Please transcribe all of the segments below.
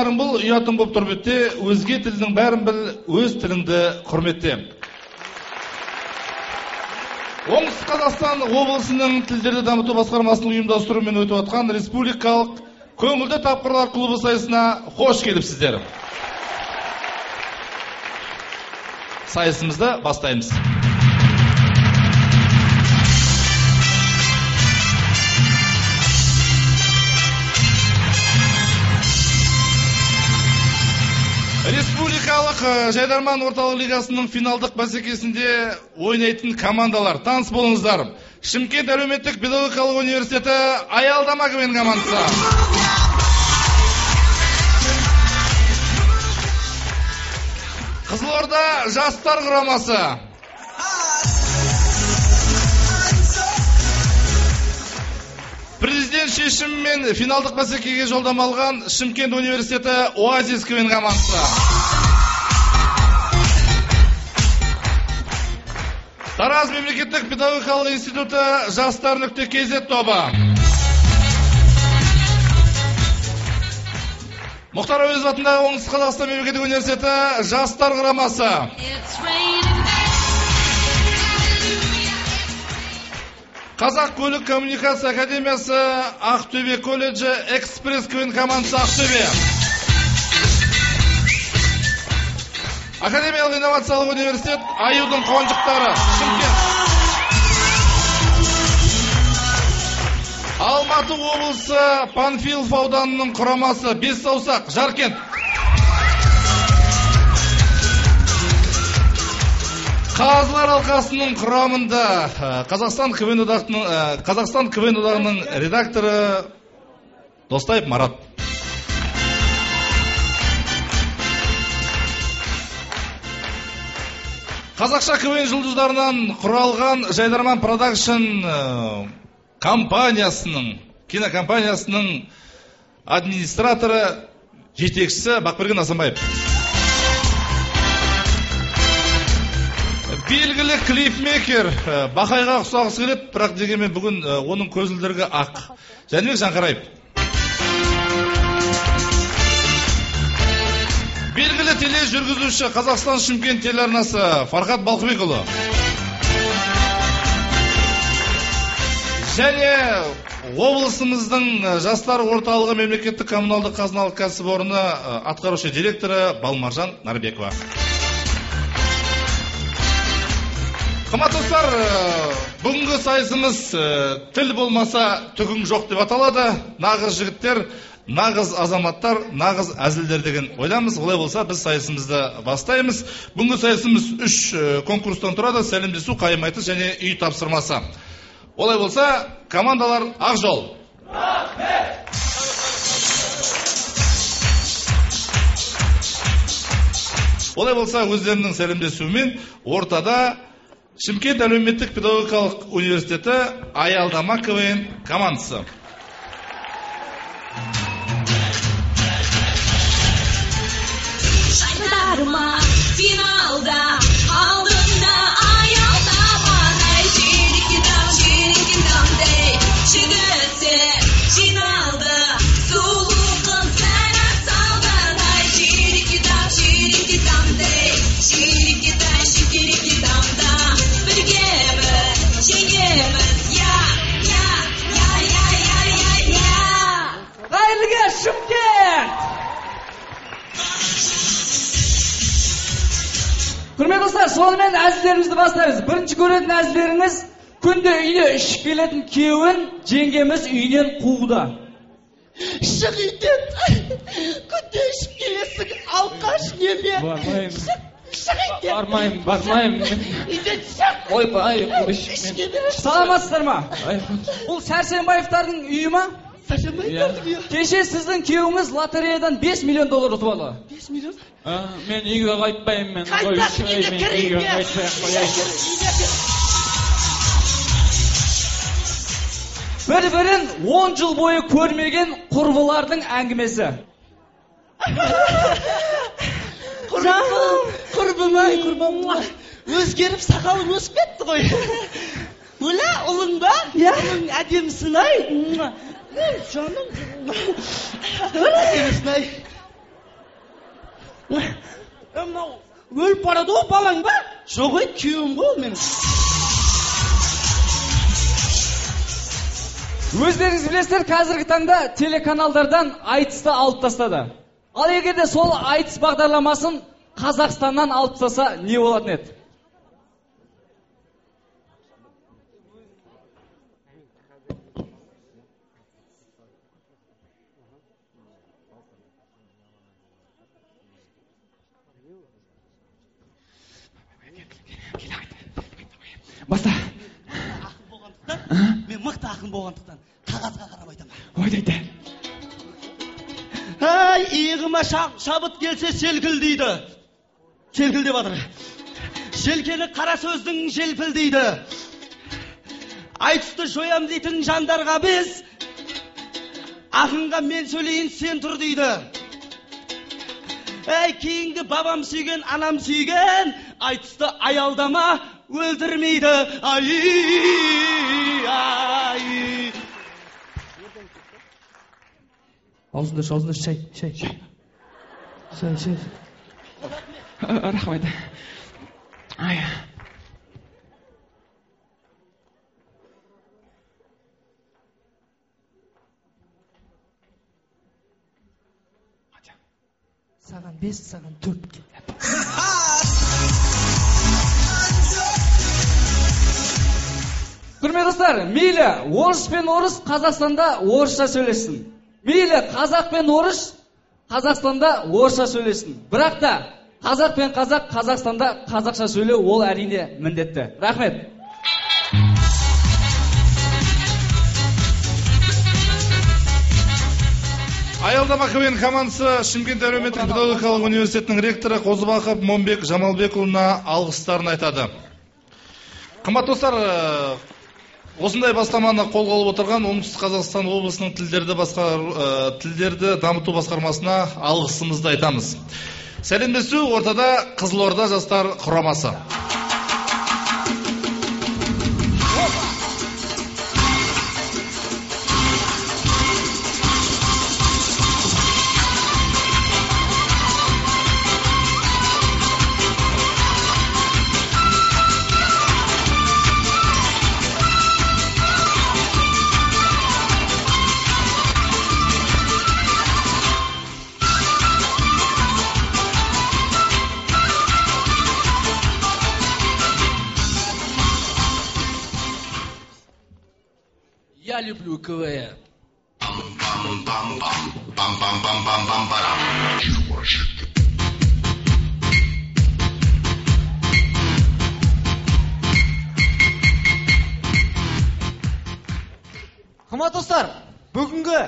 жанарың бұл, ұятың болып тұр бетте, өзге тілдің бәрін біл, өз тіліңді құрметте. Оңтүстік Қазақстан облысының тілдерді дамыту басқармасының ұйымдастыруымен өтіп жатқан республикалық көңілді тапқырлар клубы сайысына қош келіпсіздер. Сайысымызды бастаймыз. Республикалық Жайдарман орталық лигасының финалдық бәсекесінде ойнайтын командалар. Таныс болыңыздар. Шымкент әлеуметтік педагогикалық университеті Аялдама КВН командасы. Қызылорда жастар құрамасы. Президент шешімімен финалдық бәсекеге жолдама алған Шымкент университеті Оазис КВН командасы. Тараз мемлекеттік педагогикалық институты жастар.kz тобы. Мұхтар Әуезов атындағы Оңтүстік Қазақстан мемлекеттік университеті жастар құрамасы. Қазақ көлік коммуникация академиясы Ақтөбе колледжі Экспресс КВН командасы Ақтөбе. Академиялық инновациялық университет Аюдың қонжықтары Шымкент. Алматы облысы Панфилов ауданының құрамасы Бессаусақ Жаркент. Қазылар алқасының құрамында Қазақстан КВН одағының редакторы Достаев Марат. Қазақша КВН жұлдыздарынан құралған Жайдарман продакшн кинокомпаниясының администраторы, жетекшісі Бақберген Асанбаев. Белгілі клипмейкер Бақайға ұқсағысы келеді, бірақ дегенмен бүгін оның көзілдірігі ақ. Жәнібек Жанқараев. Белгілі теле жүргізуші Қазақстан Шымкент телеарнасы Фархат Балқыбекұлы. Және облысымыздың жастар орталығы мемлекеттік коммуналдық қазыналық кәсіпорны атқарушы директоры Балмаржан Нарбекова. Қымбатты достар, бүгінгі сайысымыз тіл болмаса түгің жоқ деп аталады. Нағыз жігіттер, нағыз азаматтар, нағыз әзілдер деген ойдамыз. Олай болса, біз сайысымызды бастаймыз. Бүгінгі сайысымыз 3 конкурстан тұрады: сәлемдесу, қайым айтыс және үй тапсырмасы. Олай болса, командалар ақ жол. Олай болса, өздерінің сәлемдесуімен ортада Шымкент әлеуметтік педагогикалық университеті Аялдама КВН командасы. Жайдарма финалда алдында Аялдама, жирикидам-дей жігіттер жиналды, сұлу қыздар салды. Жирикидам-дей жирикидам-да бірге бір жеңеміз, я. Қайырлы кеш, Шымкент! Құрметті достар, сонымен әзілдерімізді бастаймыз. Бірінші көретін әзілдеріңіз: күнде үйіне ішіп келетін күйеуін жеңгеміз үйінен қууда. Шық үйден, күнде ішіп келесің, алқаш неме. Бармайым. Үйден шық. Ойбай, саламатсыздар ма? Бұл Сәрсенбаевтардың үйі ма? Сәрсенбаевтардың үйі. Кеше сіздің күйеуіңіз лотереядан $5 миллион ұтып алды. 5 миллион? Мен үйге қайтпаймын. Қайтпақ, үйге кірейін. Бір-бірін 10 жыл бойы көрмеген құрбылардың әңгімесі. Құрбым. Өзгеріп сақалың өсіп кетті ғой. Оля, ұлың ба? Ұлың әдемісін ай. Жаным. Әдемісін ай. мынау өліп барады ғой балаң ба? Жоқ ой, күйеуім ғой ол менің. Өздеріңіз білесіздер, қазіргі таңда телеканалдардан айтысты алып тастады. Ал егерде сол айтыс бағдарламасын Қазақстаннан алып тастаса не болатын еді? Баста. Мен мықты ақын болғандықтан қағазға қарап айтамын. Ойдайды. Ай, иығыма шабыт келсе селкілдейді. Селкілдеп жатыр. Желкені қара сөздің желпілдейді. Айтысты жоям дейтін жандарға біз, ақынға мен сөйлейін сен тұр дейді. Ей, кейінгі бабам сүйген, анам сүйген, айтысты аялдама өлдірмейді. Ай. Аузында шай. Рахмет. Ай. Саған 5, саған 4. Құрметті достар, мейлі орыс пен орыс Қазақстанда орысша сөйлессін. Мейлі қазақ пен орыс Қазақстанда орысша сөйлессін. Бірақ та қазақ пен қазақ Қазақстанда қазақша сөйлеу ол әрине міндетті. Рахмет. Аялдама КВН командасы Шымкент әлеуметтік педагогикалық университетінің ректоры Қозыбақов Момбек Жамалбекұлына алғыстарын айтады. Қымбатты достар, осындай бастаманы қолға алып отырған Оңтүстік Қазақстан облысының тілдерді дамыту басқармасына алғысымызды айтамыз. Сәлемдесу ортада Қызылорда жастар құрамасы. Я люблю КВН. Қымбатты достар, бүгінгі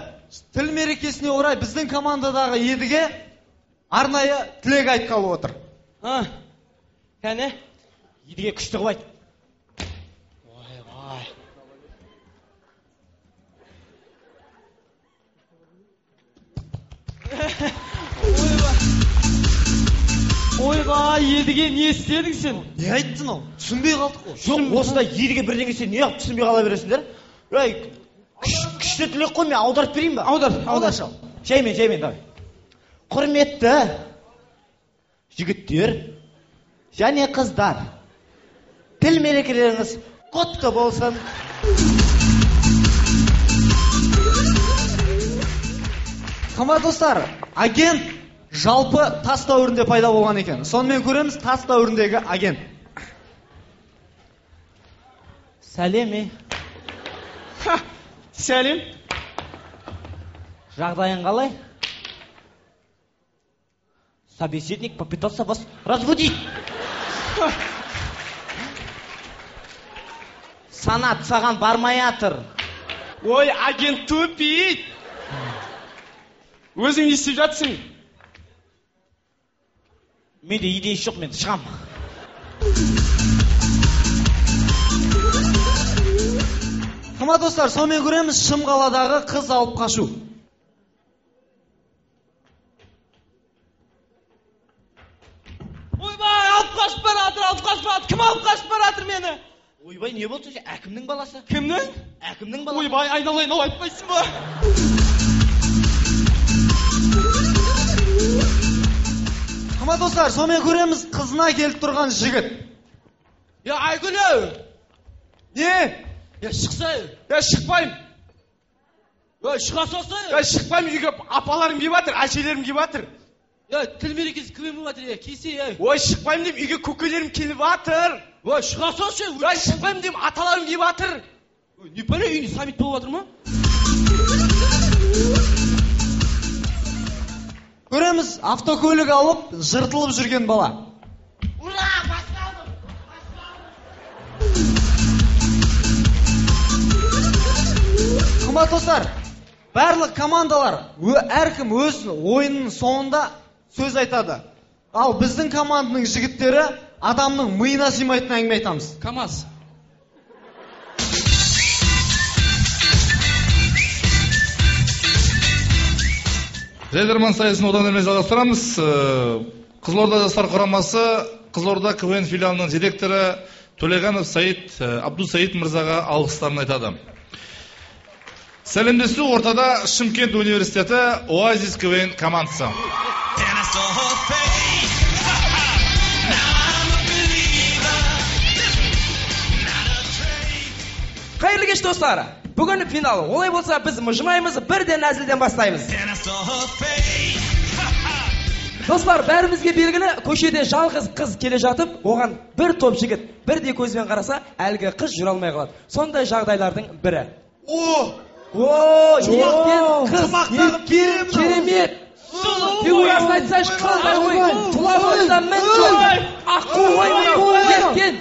тіл мерекесіне орай біздің командадағы едіге арнайы тілек айтқалы отыр. Кәне, едіге күшті қып айт. Ойбай, едіге не істедің сен? Не айттың ол? Түсінбей қалдық қой. Жоқ, осында едіге бірдеңе сен не түсінбей қала бересіңдер? Күшті тілек қой, мен аударып берейін ба? Аудар. Жаймен, давай. Құрметті жігіттер және қыздар, тіл мерекелеріңіз құтты болсын. Қымбатты достар, агент жалпы тас дәуірінде пайда болған екен. Сонымен көреміз тас дәуіріндегі агент. Сәлем. Сәлем. Жағдайың қалай? Собеседник попытался вас разбудить. Санат саған бармай атыр. Ой, агент тупит. Өзің не істеп жатсың? Менде идея жоқ, мен шығам. Қымбатты достар, сонымен көреміз Шымқаладағы қыз алып қашу. Ойбай, алып қашып баратыр. Кім алып қашып баратыр мені? Ойбай, не болды? Әкімнің баласы. Кімнің? Әкімнің баласы. Ойбай, айналайын, ол айтпайсың ба? достар, сонымен көреміз қызына келіп тұрған жігіт. Айгүл! Не? Шықсай! Шықпаймын. Шыға салса! Шықпаймын, үйге апаларым келіп жатыр, әшелерім келіп жатыр. Тіл мерекесі кіммен болып жатыр, кейсе, Шықпаймын деймін, үйге көкелерім келіп жатыр. Шыға салса! Шықпаймын деймін, аталарым келіп жатыр. Не бәле, үйіне саммит болып жатыр ма? Көреміз, автокөлік алып, жыртылып жүрген бала. Ура, басталдым! Қымбатты достар, барлық командалар әркім өз ойынның соңында сөз айтады. Ал біздің команданың жігіттері адамның миына сыймайтын әңгіме айтамыз. КамАЗ. Жайдарман сайысын одан әрмен жалғастырамыз. Қызылорда жастар құрамасы Қызылорда КВН филиалының директоры Төлеганов Абдусаид мырзаға алғыстарын айтады. Сәлемдесу ортада Шымкент университеті Оазис КВН командасы. Қайырлы кеш достар. Бүгін финал. Олай болса біз мұжымаймыз, бірден әзілден бастаймыз. Достар, бәрімізге белгілі, көшеде жалғыз қыз келе жатып, оған бір топ жігіт бірдей көзбен қараса, әлгі қыз жүре алмай қалады. Сондай жағдайлардың бірі. Неткен қыз, керемет. Фигурасын айтсайшы, қандай ғой, тұла бойында мін жоқ. Аққу ғой, неткен.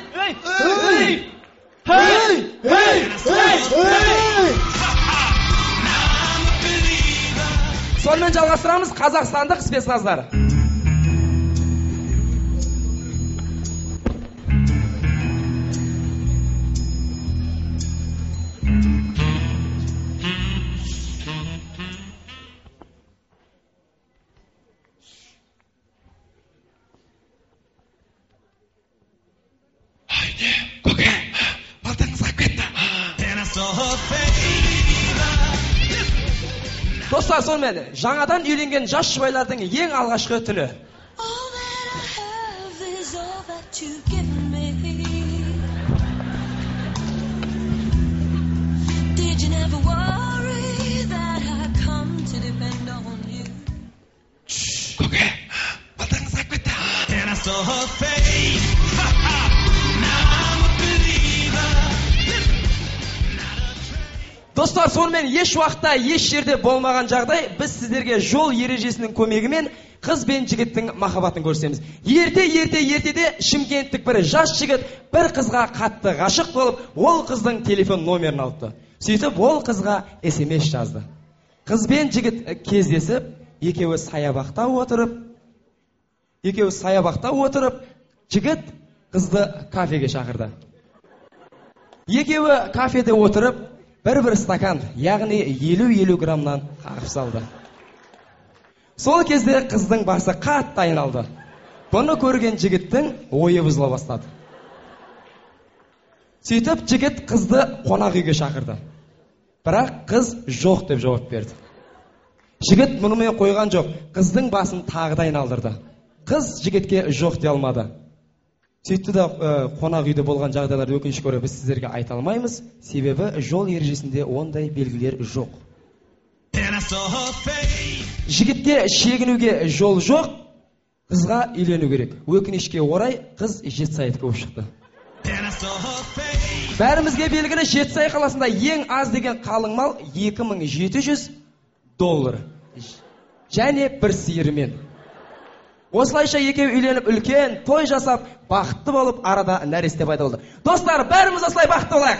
Сонымен жалғастырамыз қазақстандық спецназдар. Достар, сонымен жаңадан үйленген жас жұбайлардың ең алғашқы түні. All that I have is all that you've given me. Did you never worry that I come to depend on you? Көке, балтаңыз қайып кетті. And I saw her face. Now I'm a believer. Достар, сонымен еш уақытта, еш жерде болмаған жағдай, біз сіздерге жол ережесінің көмегімен қыз бен жігіттің махаббатын көрсетеміз. Ертеде шымкенттік бір жас жігіт бір қызға қатты ғашық болып, ол қыздың телефон номерін алыпты. Сөйтіп, ол қызға SMS жазды. Қыз бен жігіт кездесіп, екеуі саябақта отырып, жігіт қызды кафеге шақырды. Екеуі кафеде отырып, бір стакан, яғни 50 граммнан қағып салды. Сол кезде қыздың басы қатты айналды. Бұны көрген жігіттің ойы бұзыла бастады. Сөйтіп, жігіт қызды қонақ үйге шақырды. Бірақ қыз жоқ деп жауап берді. Жігіт мұнымен қойған жоқ, қыздың басын тағы да айналдырды. Қыз жігітке жоқ дей алмады. Сөйтті де қонақ үйде болған жағдайларды өкінішке орай біз сіздерге айта алмаймыз, себебі жол ережесінде ондай белгілер жоқ. Жігітке шегінуге жол жоқ, қызға үйлену керек. Өкінішке орай қыз Жетісай болып шықты. Бәрімізге белгілі, Жетісай қаласында ең аз деген қалың мал $2700 және бір сиырмен. Осылайша екеуі үйленіп үлкен той жасап, бақытты болып, арада нәресте пайда болды. Достар, бәріміз осылай бақытты болайық.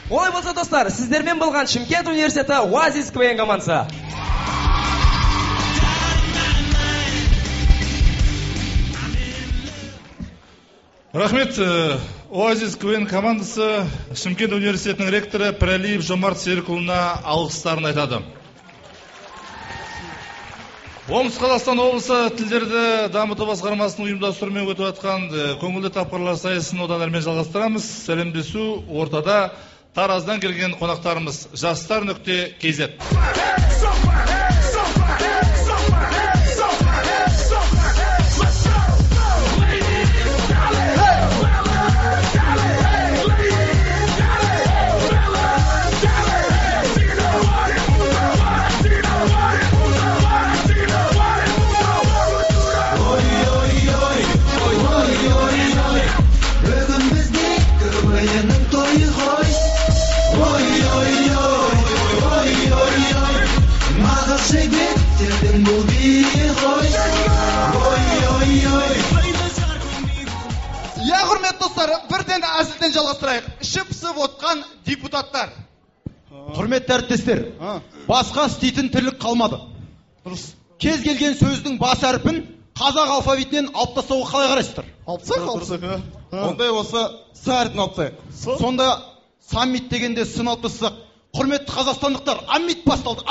Олай болса, достар, сіздермен болған Шымкент университеті Оазис КВН командасы. Рахмет. Оазис КВН командасы Шымкент университетінің ректоры Пірәлиев Жомарт Серікұлына алғыстарын айтады. Оңтүстік Қазақстан облысы тілдерді дамыту басқармасының ұйымдастыруымен өтіп жатқан көңілді тапқырлар сайысын одан әрмен жалғастырамыз. Сәлемдесу ортада Тараздан келген қонақтарымыз жастар.kz. Я, құрметті достар, бірден әзілден жалғастырайық. Ішіп пысып отқан депутаттар. Құрметті әріптестер, басқа істейтін тірлік қалмады. Кез келген сөздің бас әрпін қазақ алфавитінен алып тастауға қалай қарайсыздар? Алып тастайық. Ондай осы с әрпін алып тастайық. Сонда саммит дегенде сын алып тастасақ, құрметті қазақстандықтар, аммит басталды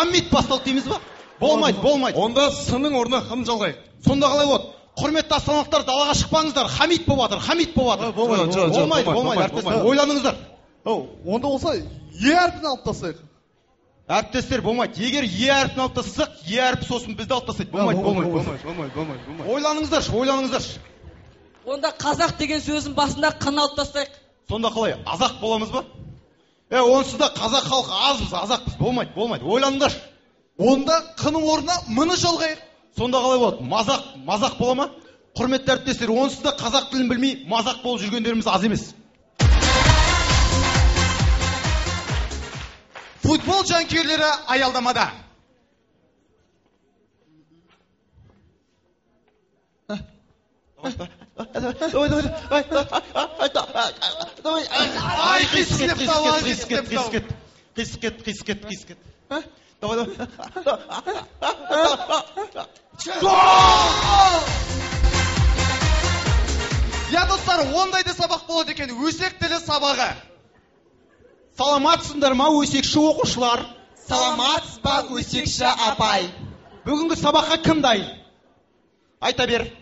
дейміз ба? Болмайды. Онда сының орнына хым жалғайық. Сонда қалай болады? Құрметті астаналықтар, далаға шықпаңыздар, хамит болып жатыр. Болмайды. Ойланыңыздар. Онда болса, е әрпін алып тастайық. Әріптестер, болмайды. Егер е әрпін алып тастасақ, е әрпі сосын бізді алып тастайды. Болмайды. Ойланыңыздаршы. Онда қазақ деген сөздің басында қан алып тастайық. Сонда қалай? Азақ боламыз ба? Онсыз да қазақ халқы азбыз, азақпыз. Болмайды. Ойланыңдаршы. Онда қының орнына мұны жалғайық. Сонда қалай болады? Мазақ бола ма? Құрметті әріптестер, онсыз да қазақ тілін білмей мазақ болып жүргендеріміз аз емес. Футбол жанкүйерлері аялдамада. Ай, қисқет. Давай. Я, достар, ондайды сабақ болады екен, өсек тілі сабағы. Саламатсыңдар ма, өсекші оқушылар? Саламатсыз ба, өсекші апай? Бүгінгі сабаққа кім дайын? Айта бер.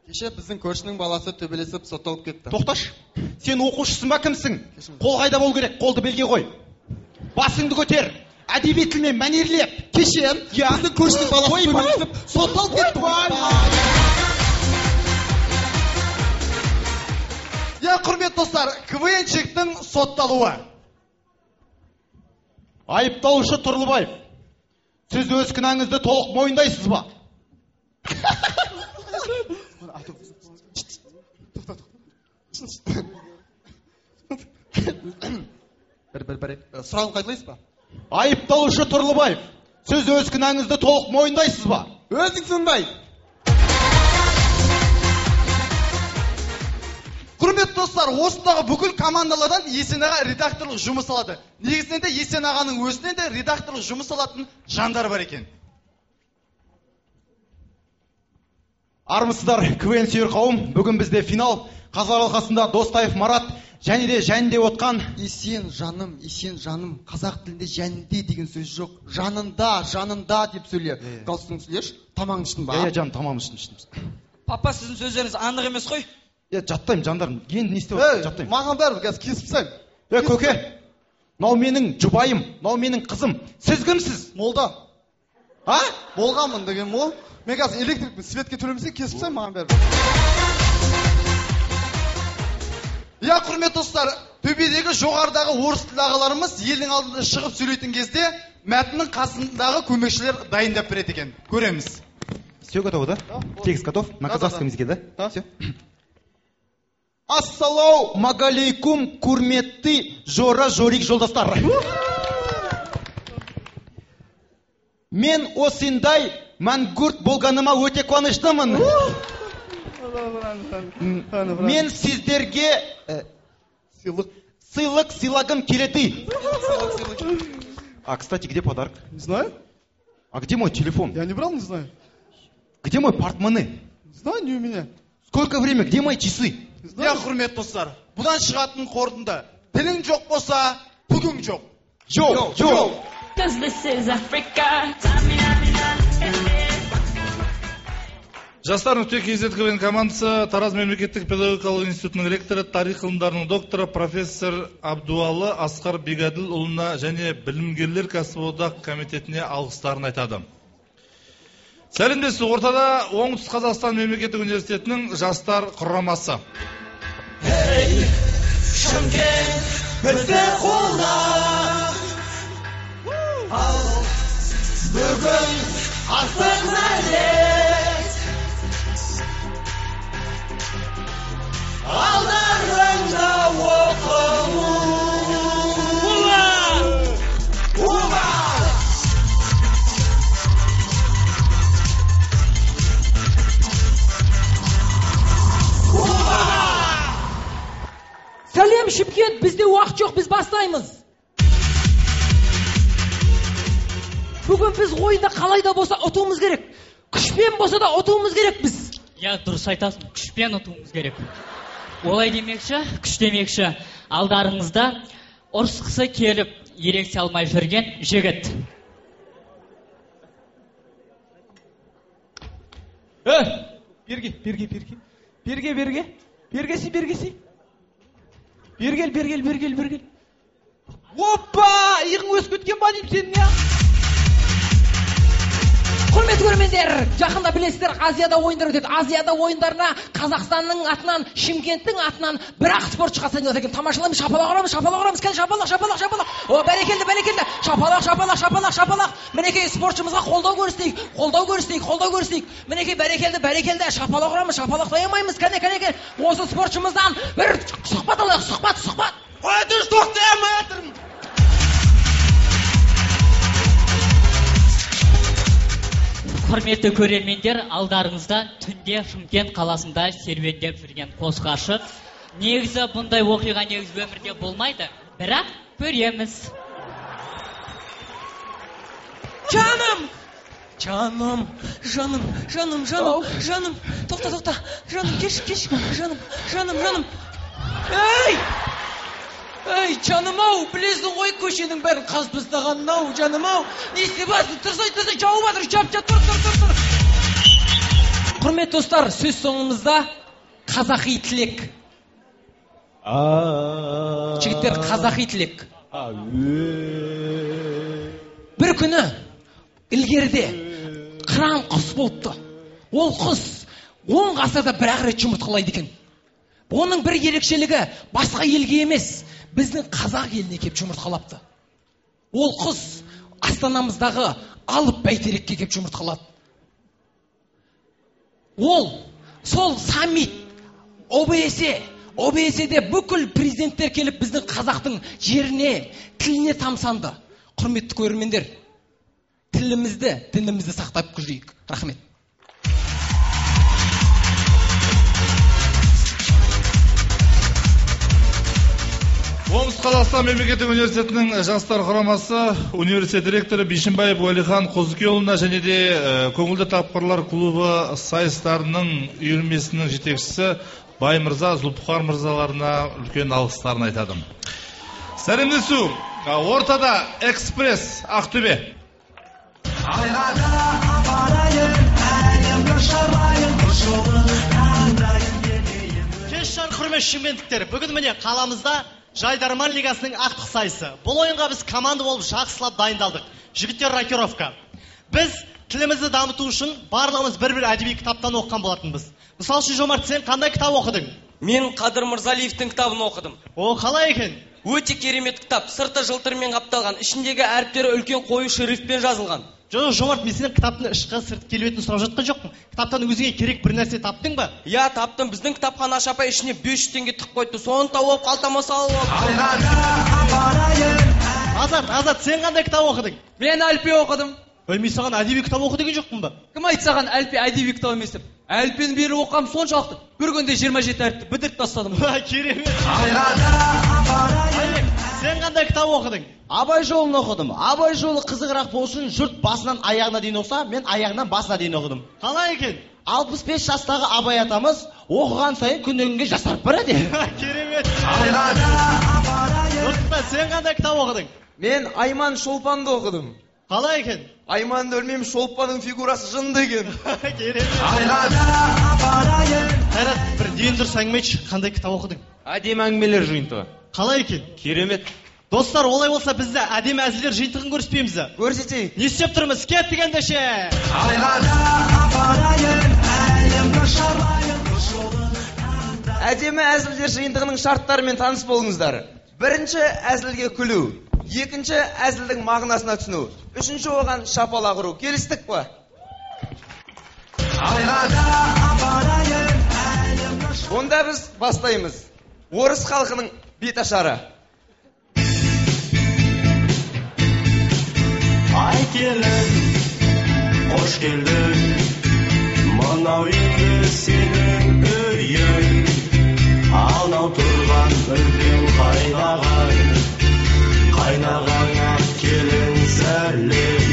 Кеше біздің көршінің баласы төбелесіп сотталып кетті. Тоқташ, сен оқушысың ба, кімсің? Қол қайда бол керек, қолды белге қой. Басыңды көтер. Әдеби тілмен мәнерлеп. Кеше біздің көршінің баласы төбелесіп сотталып кетті. Я, құрмет достар, КВН-шіктің сотталуы. Айыпталушы Тұрлыбаев, сіз өз кінәңізді толық мойындайсыз ба? Сұрағын қайталайсыз ба? Айыпталушы Тұрлыбаев, сіз өз кінәңізді толық мойындайсыз ба? Өзің сондай. Құрметті достар, осындағы бүкіл командалардан Есенаға редакторлық жұмыс алады. Негізінен де Есенағаның өзінен де редакторлық жұмыс алатын жандар бар екен. Армысыздар, КВН сүйер қауым. Бүгін бізде финал. Қазылар алқасында Достаев Марат және де жәнінде отқан. Есен жаным, қазақ тілінде жәнінде деген сөз жоқ. Жанында деп сөйле. Галстугын сөйлеш, тамағың іштің ба? Жан, тамағым іштім. Папа, сіздің сөздеріңіз анық емес қой. Жаттайым, жандарым. Енді не істеп отыр? Жаттайым. Маған бәрі қазір кесіп тастайым. Көке, мынау менің жұбайым, мынау менің қызым. Сіз кімсіз? Молда. Болғанмын деген мол. Мен қазір электрикпін, светке төлемесе кесіп тастайым маған бәрі. Я, құрметті достар, төбедегі жоғарыдағы орыс тілі ағаларымыз елдің алдында шығып сөйлейтін кезде мәтіннің қасындағы көмекшілер дайындап береді екен. Көреміз. Все готово, да? Текст готов? На казахском языке, да? Все. Ассалаумағалейкум, құрметті Жора Жорик жолдастар. Мен осындай мәңгүрт болғаныма өте қуаныштымын. Мен сіздерге сыйлық сыйлағым келеді. А, кстати, где подарок? Не знаю. А где мой телефон? Я не брал, не знаю. Где мой портмоне? Не знаю, не у меня. Сколько время? Где мои часы? Я, құрметті достар, бұдан шығатын қорытынды. Тілің жоқ болса, бүгін жоқ. Жоқ. Жастар.kz КВН командасы Тараз мемлекеттік педагогикалық институтының ректоры, тарих ғылымдарының докторы профессор Абдуалы Асқар Бегаділұлына және білімгерлер кәсіподақ комитетіне алғыстарын айтады. Сәлемдесу ортада Оңтүстік Қазақстан мемлекеттік университетінің жастар құрамасы. Hey, Шымкент, бізді қолда. Ал, бүгін астық нәлет. Алдарыңда оқылу. Ума! Сәлем Шымкент, бізде уақыт жоқ, біз бастаймыз. Бүгін біз ойында қалайда болса ұтуымыз керек. Күшпен болса да ұтуымыз керек біз. Я дұрыс айтасың, күшпен ұтуымыз керек. Олай демекші, күш демекші, алдарыңызда ұрысқысы келіп, ерексе алмай жүрген жігіт. Бергел. Опа, иығың өсіп кеткен ба деймін сенің, я? Құрметті көрермендер, жақында білесіздер, Азияда ойындар өтеді. Азияда ойындарына Қазақстанның атынан, Шымкенттің атынан бір-ақ спортшы қатысады екен. Тамашалаймыз, шапалақ ұрамыз, кәне шапалақ. О, бәрекелді. Шапалақ. Мінекей спортшымызға қолдау көрсетейік. Мінекей бәрекелді. Шапалақ ұрамыз, шапалақ таямаймыз. Кәне. Осы спортшымыздан бір сұхбат алайық, сұхбат. Қойдыш тоқтаймайтырмын. Құрметті көрермендер, алдарыңызда түнде Шымкент қаласында серуендеп жүрген қос ғашық. Негізі бұндай оқиға негізі өмірде болмайды, бірақ көреміз. Жаным. Тоқта. Жаным, кеш. Жаным. Ей, жаным-ау, білесің ғой көшенің бәрін қазып тастағанын-ау, жаным-ау. Не істебасың? Тұрсай, жауып жатыр, жап, тұр. Құрметті достар, сөз соңымызда қазақи тілек. Жігіттер, қазақи тілек. Бір күні ілгеріде қыран құс болыпты. Ол құс 10 ғасырда бір-ақ рет жұмыртқалайды екен. Оның бір ерекшелігі басқа елге емес, біздің қазақ еліне кеп жұмыртқалапты. Ол құс астанамыздағы Алып Бәйтерекке кеп жұмыртқалады. Ол сол саммит ОБС-де бүкіл президенттер келіп біздің қазақтың жеріне, тіліне тамсанды. Құрметті көрермендер, тілімізді, дінімізді сақтап жүрейік. Рахмет. Оңтүстік Қазақстан мемлекеттік университетінің жастар құрамасы университет директоры Бишімбаев Уәлихан Қозыкеұлына және де көңілді тапқырлар клубы сайыстарының үйірмесінің жетекшісі Баймырза, Зұлпықар мырзаларына үлкен алғыстарын айтады. Сәлемдесу ортада экспресс Ақтөбе. Кешар құрмет шымкенттіктер, бүгін міне қаламызда Жайдарман лигасының ақтық сайысы. Бұл ойынға біз команда болып жақсылап дайындалдық. Жігіттер рокировка. Біз тілімізді дамыту үшін барлығымыз бір-бір әдеби кітаптан оқыған болатынбыз. Мысал үшін, Жомарт, сен қандай кітап оқыдың? Мен Қадыр Мырзалиевтің кітабын оқыдым. О, қалай екен? Өте керемет кітап, сырты жылтырмен қапталған, ішіндегі әріптері үлкен қою шрифтпен жазылған. Жомарт, мен сенің кітаптың ішкі сырт келбетін сұрап жатқан жоқпын. Кітаптан өзіңе керек бір нәрсе таптың ба? Я, таптым. Біздің кітапхана аша апай ішіне 500 теңге тық қойды. Соны тауып қалтама салып. Азат, сен қандай кітап оқыдың? Мен әліппе оқыдым. Мен саған әдеби кітап оқы деген жоқпын ба? Кім айтты саған әліппе әдеби кітап емес деп? Әліппені бері оқығам соншалықты. Bir күнде 27 әріпті бітіріп тастадым. Керемет. Сен қандай кітап оқыдың? Абай жолын оқыдым. Абай жолы қызығырақ болсын, жұрт басынан аяғына дейін оқса, мен аяғынан басына дейін оқыдым. Қалай екен? 65 жастағы Абай атамыз оқыған сайын күннен-күнге жасарып барады. Керемет. Сен қандай кітап оқыдың? Мен Айман Шолпанды оқыдым. Қалай екен? Айманды өлмем шолпаның фигурасы жынды екен. Қайрат, бір ден дұрыс әңгіме айтшы, қандай кітап оқыдың? Әдемі әңгімелер жиынтығы. Қалай екен? Керемет. Достар, олай болса бізді әдемі әзілдер жиынтығын көріспейміз. Көрсетейік. Не істеп тұрмыз? Кет дегендеше. Әдемі әзілдер жиынтығының шарттарымен таныс болыңыздар. Бірінші әзілге күлу, екінші әзілдің мағынасына түсіну, үшінші оған шапалақ ұру. Келістік па? Онда біз бастаймыз. Орыс халқының беташары. Ай келін, қош келдің, мынау енді сенің үйің. Анау тұрған үлкен қайнағаңа келін сәлем.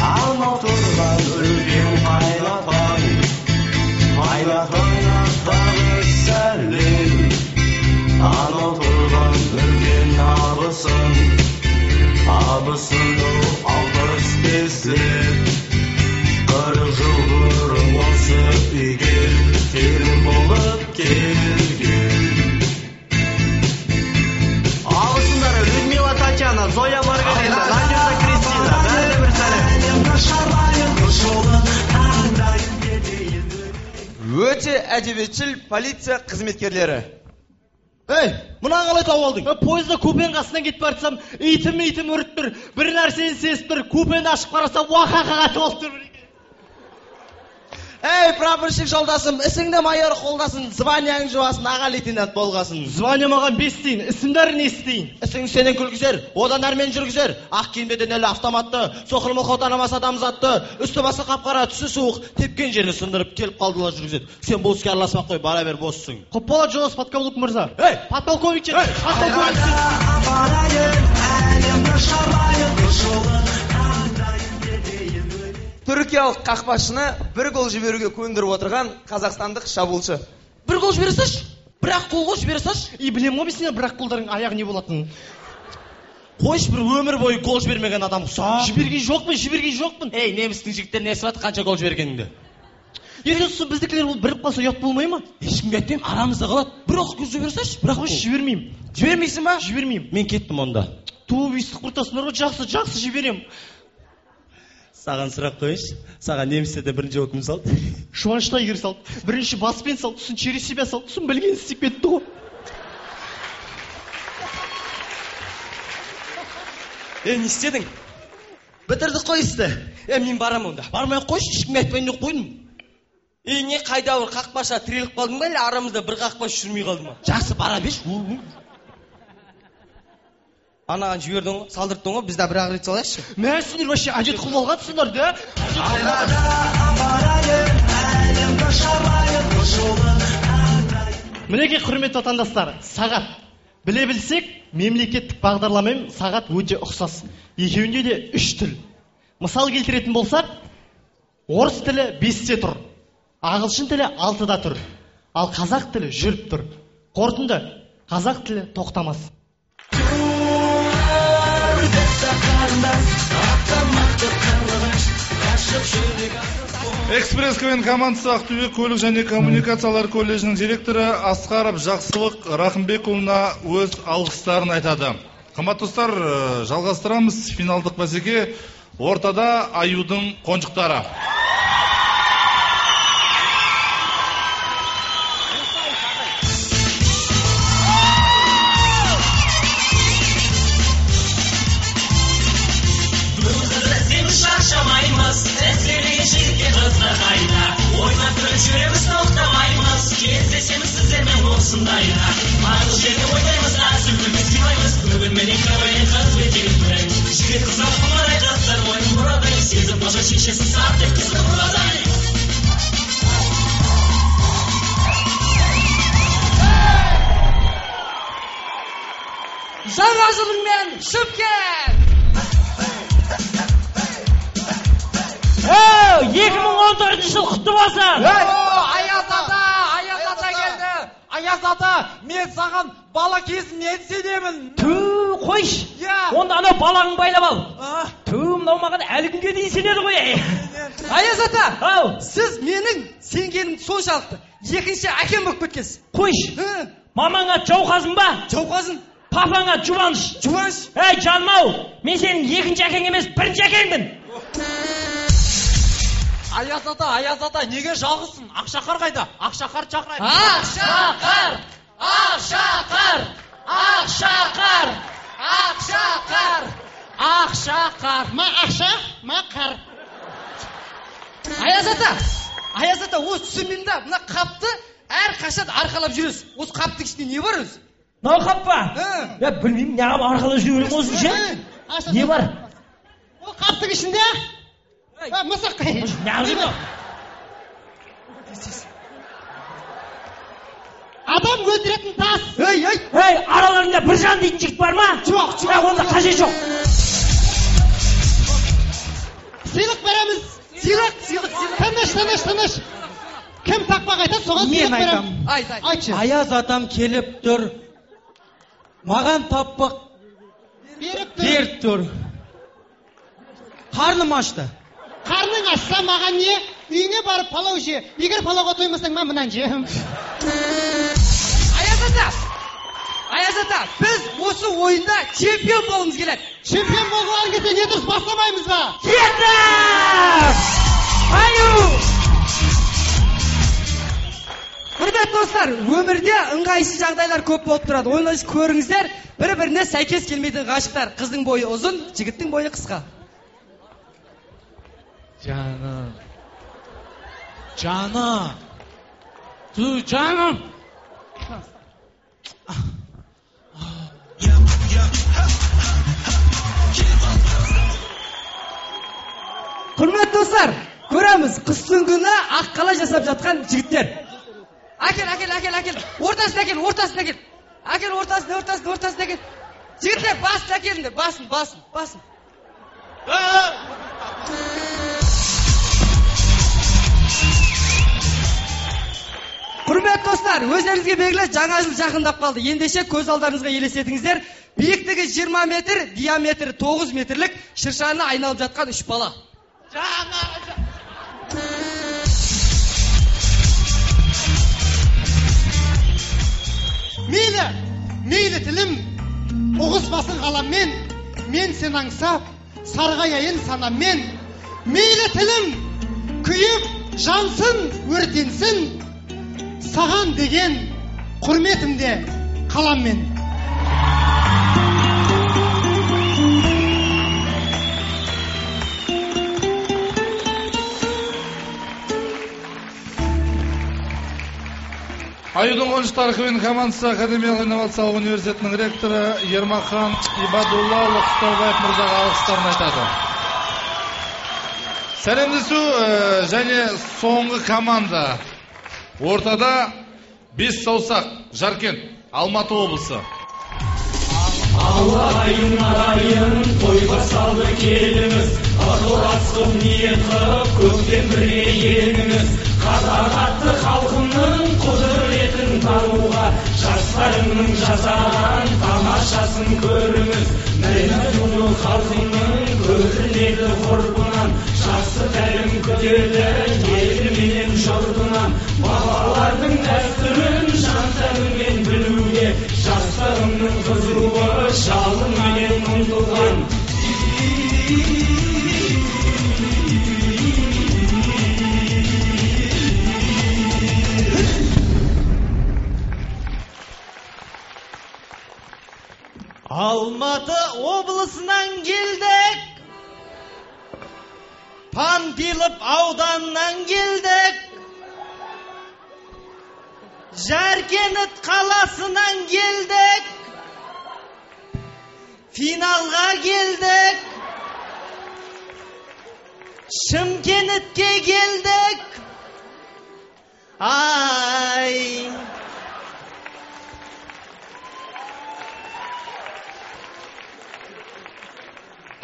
Анау тұрған үлкен қайнағаңа тағы сәлем. Анау тұрған үлкен абысының 65-лік, 40 жыл бұрын осы үйге келін болып келген. Алысындары Людмила Татьяна, Зоя Маргарита, Надежда Кристина, бәріне бір сәлем. Өте әдебиетшіл полиция қызметкерлері. Ей, мұнан қалай тауып алдың? Пойызда купенің қасынан кетіп бартсам, итім өріп тұр, бір нәрсені сезіп тұр, купені ашып қарасам, уақақаға толып тұр. Ей, прапорщик жолдасым, ісіңді майор қолдасын, званияң жуасын, аға лейтенант болғасын. Звания маған 5 дейін, ісімдер не істейін? Ісің сенен күлгізер, одан әрмен жүргізер. Ақ киімде денелі автоматты, соқырмы қотанамас адамзатты, үсті басы қапқара, түсі суық, тепкен жерін сындырып келіп қалдылар жүргізеді. Сен бұл іске араласпақ қой, бара бер боссың. Құп болады жолдас подполковник мырза. Ей, подполковник Түркиялық қақпашыны бір гол жіберуге көндіріп отырған қазақстандық шабуылшы. Бір гол жібере салшы, бірақ қол жібере салшы. Білем ғой сен бірақ қолдарың аяғы не болатынын. Қойш бір өмір бойы гол жібермеген адам ұқсап. Жіберген жоқпын. Ей, немістің жігіттері не сұрады, қанша гол жібергеніңді? Ертең сосын біздікілер біріп қалса ұят болмай ма? Ешкімге айтпаймын, арамызда қалады. Бір гол жібере салшы, бірақ жібермеймін. Жібермейсің ба? Жібермеймін. Мен кеттім онда. Туып үйсік құртасыңдар ғой, жақсы жіберем. Саған сұрақ қойшы, саған немістерде бірінші өкім салды. Шуанштайгер салды, бірінші баспен салды, сосын через себя салды, сосын білген істеп кетті ғой. Не істедің? Бітірдік қой істі. Мен барам онда. Бармай қойшы, ешкімге айтпайын деп қойдым. Не қайда бір қақпаша тіреліп қалдың ба, әлі арамызда бір қақпаша жүрмей қалды ма? Жақсы, бара беш. Анаған жібердің ғой, салдырттың ғой, бізді бір ақ рет салайықшы. Мә, сендер вообще әдет қылып алған сендер, да? Мінеке құрметті отандастар, сағат. Біле білсек, мемлекеттік бағдарламамен сағат өте ұқсас. Екеуінде де 3 тіл. Мысал келтіретін болсақ, орыс тілі 5-те тұр, ағылшын тілі 6-да тұр, ал қазақ тілі жүріп тұр. Қорытынды, қазақ тілі тоқтамас. Экспресс КВН командасы Ақтөбе көлік және коммуникациялар колледжінің директоры Асқаров Жақсылық Рахымбекұлына өз алғыстарын айтады. Қымбатты достар, жалғастырамыз финалдық бәсеке. Ортада аюдың қонжықтары. Шаршамаймыз, әсерге жеткен жазда қайда. Ойнап тұрып жүреміз, тоқтамаймыз. Кездесеміз сіздермен осындайда. Мағыл жерде ойнаймыз, әсіліміз сыйлаймыз. Бүгін менен КВН қыз бетеген көрем. Жігіт қыздар құмарай жастар ойын бұрадай. Сезіп баша шешесін сарт деп қызды бұрадай. Жаңа жылыңмен Шымкент! 2014 жыл құтты болсын! Аяз ата келді! Аяз ата, мен саған бала кезімнен сенемін. Ту, қойш. Онда анау балағын байлап ал. Ту, мынау маған әлі күнге дейін сенеді ғой. Аяз ата, сіз менің сенгенім соншалықты. Екінші әкем болып кеткенсіз. Қойш. Мамаңа жауқазын ба? Жауқазын. Папаңа жұбаныш. Жұбаныш. Әй, жаным ау, мен сенің екінші әкең емес, бірінші әкеңмін. Аяз ата, неге жалғызсың? Ақшақар қайда? Ақшақар шақырайық. Ақшақар. Ма ақша, ма қар. Аяз ата, осы түсінбеймін да, мына қапты әр қашан арқалап жүресіз. Осы қаптың ішінде не бар өзі? Мынау қап па? Білмеймін, неғып арқалап жүре беремін осы ше? Не бар? Ол қаптың ішінде? Мысық қай? Неғып? Адам өлтіретін тас. Ей, араларында бір жан дейтін жігіт бар ма? Жоқ. Онда қажет жоқ. Сыйлық береміз. Сыйлық. Тыныш. Кім тақпақ айтады, соған сыйлық беремін. Айтшы. Аяз атам келіп тұр. Маған таппақ беріп тұр. Қарным ашты. Қарның ашса маған не? Үйіне барып палау же. Егер палауға тоймасаң, мен мұнан жем. Аяз ата, біз осы ойында чемпион болғымыз келеді. Чемпион болғыларың келсе, не дұрыс бастамаймыз ба? Кетіп! Құрметті достар, өмірде ыңғайсыз жағдайлар көп болып тұрады. Ойыңыз көріңіздер, бір-біріне сәйкес келмейтін ғашықтар. Қыздың бойы ұзын, жігіттің бойы қысқа. Жаным. Ту, жаным. Құрметті достар, көреміз қыстың күні аққала жасап жатқан жігіттер. Әкел. Ортасына әкел. Әкел ортасына әкел. Жігіттер, басын әкеліңдер, басын. Құрметті достар, өздеріңізге белгілі жаңа жыл жақындап қалды. Ендеше көз алдарыңызға елестетіңіздер. Биіктігі 20 метр, диаметрі 9 метрлік шыршаны айналып жатқан 3 бала. Мейлі тілім, ұғыспасын ғаламмен, мен сен аңсап, сарғаяйын санаммен. Мейлі тілім, күйіп, жансын, өртенсін, саған деген құрметімде қаламмен. Аюдың қоншылар квен командасы Академиялық инновациялық университетінің ректоры Ермахан Ибадуллаұлы Құстаубаев мырзаға алғыстарын айтады. Сәлемдесу және соңғы команда. Ортада 5 саусақ, Жаркент, Алматы облысы. Алайын, тойға салды келіңіз, ақыласқым ниет қып, көктен бірге еліңіз. Қазағатты халқының құдыретін тануға, жастарыңның жасаған тамашасын көріңіз. Мәйнәдуны халқының көрінеді ғұрбынан, жақсы тәлім күтеді елменен жұрдынан. Бабалардың дәстүрін жан тәнімен білуге, жастарыңның қызуы жалынменен ұмтылған. Алматы облысынан келдік, Панфилов ауданынан келдік, Жаркент қаласынан келдік, финалға келдік, Шымкентке келдік. Ай!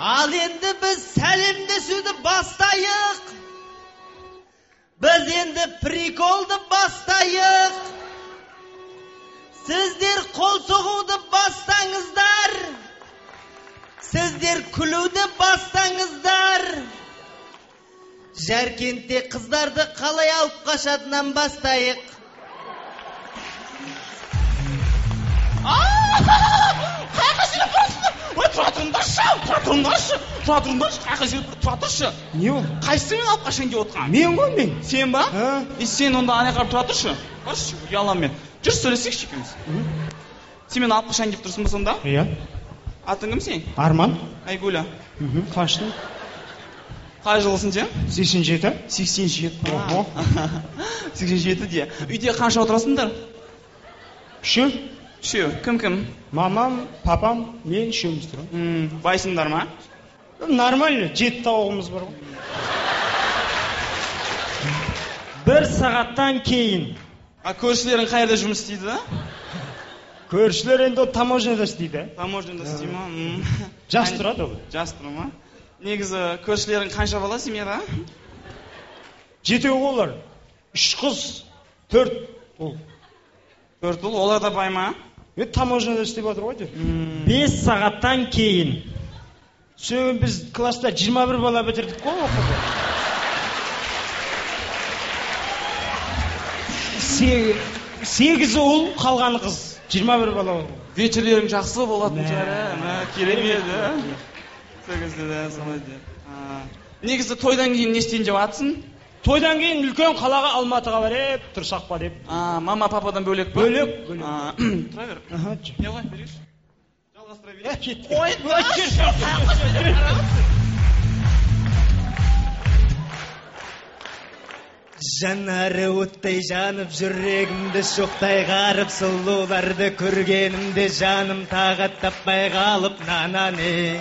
Ал енді біз сәлемдесуді бастайық. Біз енді приколды бастайық. Сіздер қол соғуды бастаңыздар. Сіздер күлуді бастаңыздар. Жаркентте қыздарды қалай алып қашатынан бастайық. Тұратыршы. Не ол? Қайсымен алып қашан деп отқан? Мен ғой мен. Сен ба? Сен онда ана қарап тұратыршы. Баршы, ұялам мен. Жүр сөйлесекші екеуміз. Сен мен алып қашан деп тұрсың ба сонда? Иә. Атың кім сен? Арман. Айгүлі. Қаштың? Қай жылысың сен? 87. 87. 87 де. Үйде қанша отырасыңдар? Үшеу. Үшеу. Кім? Мамам, папам, мен үшеуміз тұрамыз. Байсыңдар ма? Нормально, 7 тауығымыз бар ғой. 1 сағаттан кейін. Көршілерің қайда жұмыс істейді да? Көршілер енді таможняда істейді. Таможняда істей ма? Жас тұрады ғой. Жас тұра ма? Негізі көршілерің қанша бала семьяда? 7 олар. 3 қыз, 4 ұл. 4 ұл, олар да бай ма? Таможняда істеп отыр ғой. 5 сағаттан кейін. Сөйін біз класста 21 бала бітірдік қой оқуды. 8 ұл, қалғаны қыз. 21 бала бар. Вечерлерің жақсы болатын жәрі. Керемеді. Сөйгізді де, солай де. Негізі тойдан кейін не істейін деп атсың? Тойдан кейін үлкен қалаға Алматыға барып, тұрсақ па деп. Мама пападан бөлек па? Бөлек. Тұра бер. Не ғой, берейші. Жалғастыра бер. Ой, Жанары оттай жанып, жүрегімді шоқтай қарып, сұлуларды көргенімде жаным тағат таппай қалып, нанане.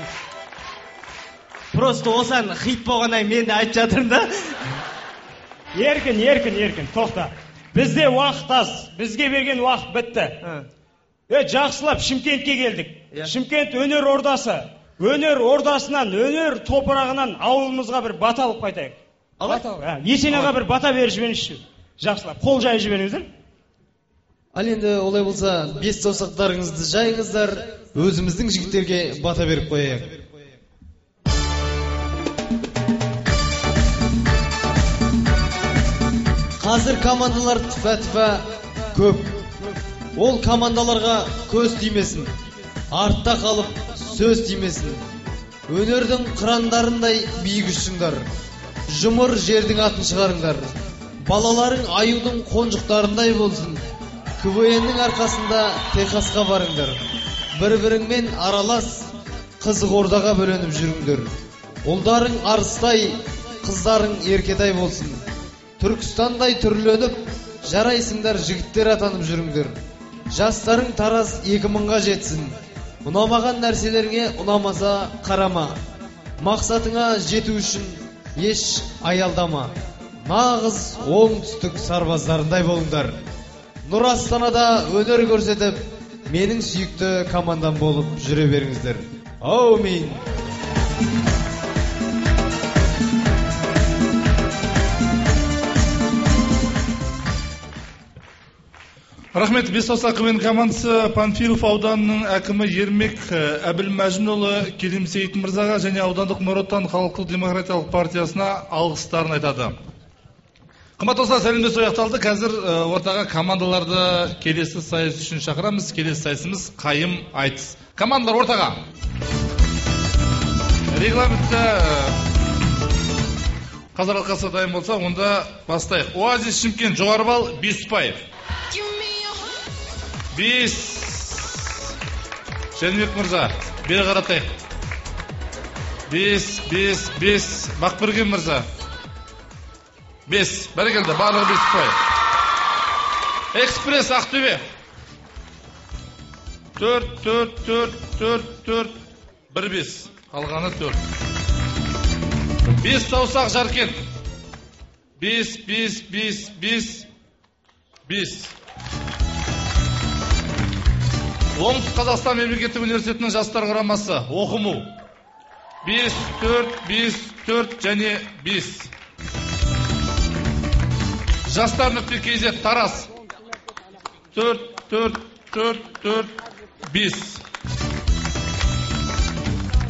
Просто осан хит болғанай мен де айтып жатырмын да. Еркін, тоқта. Бізде уақыт аз, бізге берген уақыт бітті. Жақсылап Шымкентке келдік. Шымкент өнер ордасы. Өнер ордасынан, өнер топырағынан ауылымызға бір бата алып қайтайық. Есенеға бір бата беріп жіберіңізші. Жақсылап, қол жайып жіберіңіздер. Ал енді олай болса, 5 саусақтарыңызды жайыңыздар, өзіміздің жігіттерге бата беріп қояйық. Қазір командалар тіфә-тіфә көп. Ол командаларға көз тимесін, артта қалып сөз тимесін. Өнердің қырандарындай биік ұшсыңдар. Жұмыр жердің атын шығарыңдар. Балаларың аюдың қонжықтарындай болсын. КВНнің арқасында Техасқа барыңдар. Бір-біріңмен аралас, қызық ордаға бөленіп жүріңдер. Ұлдарың арыстай, қыздарың еркетай болсын. Түркістандай түрленіп, жарайсыңдар, жігіттер атанып жүріңдер. Жастарың тараз 2000-ға жетсін. Ұнамаған нәрселеріңе ұнамаса қарама. Мақсатыңа жету үшін еш аялдама. Нағыз оңтүстік сарбаздарындай болыңдар. Нұр Астанада өнер көрсетіп, менің сүйікті командам болып жүре беріңіздер. Аумин. Рахмет, Бесауса КВН командасы Панфилов ауданының әкімі Ермек Әбілмәжінұлы Келемсейіт мырзаға және аудандық Нұр Отан халықтық демократиялық партиясына алғыстарын айтады. Қымбат достар, сәлемдесу аяқталды. Қазір ортаға командаларды келесі сайыс үшін шақырамыз. Келесі сайысымыз қайым айтыс. Командалар ортаға. Регламентті қазір алқасы дайын болса, онда бастайық. Оазис Шымкент жоғары балл Беспаев. 5. Жәнібек мырза, бері қаратайық. 5. Бақберген мырза. 5. Бәрекелді, барлығы Беспаев. Экспресс Ақтөбе. 4. 1-5. Қалғаны 4. 5 саусақ Жаркент. 5. Оңтүстік Қазақстан мемлекеттік университетінің жастар құрамасы оқыму. 5, 4 және 5. Жастар.kz Тарас. 4. 5.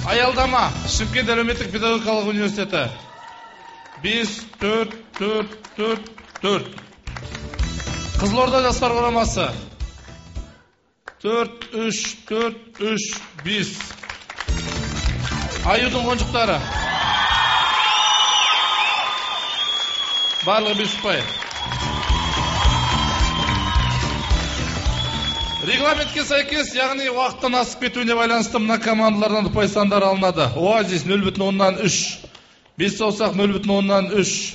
Аялдама, Шымкент әлеуметтік педагогикалық университеті. 5, 4. Қызылорда жастар құрамасы. 4, 3, 5. Аюдың қонжықтары. Барлығы 5 ұпай. Регламентке сәйкес, яғни уақыттан асып кетуіне байланысты мына командалардан ұпай сандары алынады. Оазис 0,3, Бес саусақ 0,3,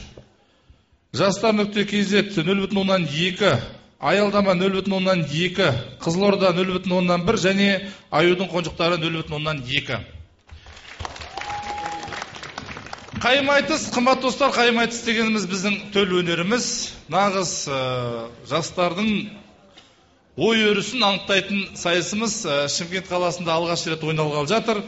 Жастар.kz 0,2, Аялдама 0,2, Қызылорда 0,1 және Аюдың қонжықтары 0,2. Қайым-айтыс, қымбат достар, қайым-айтыс дегеніміз біздің төл өнеріміз. Нағыз жастардың ой өрісін анықтайтын сайысымыз Шымкент қаласында алғаш рет ойналғалы жатыр.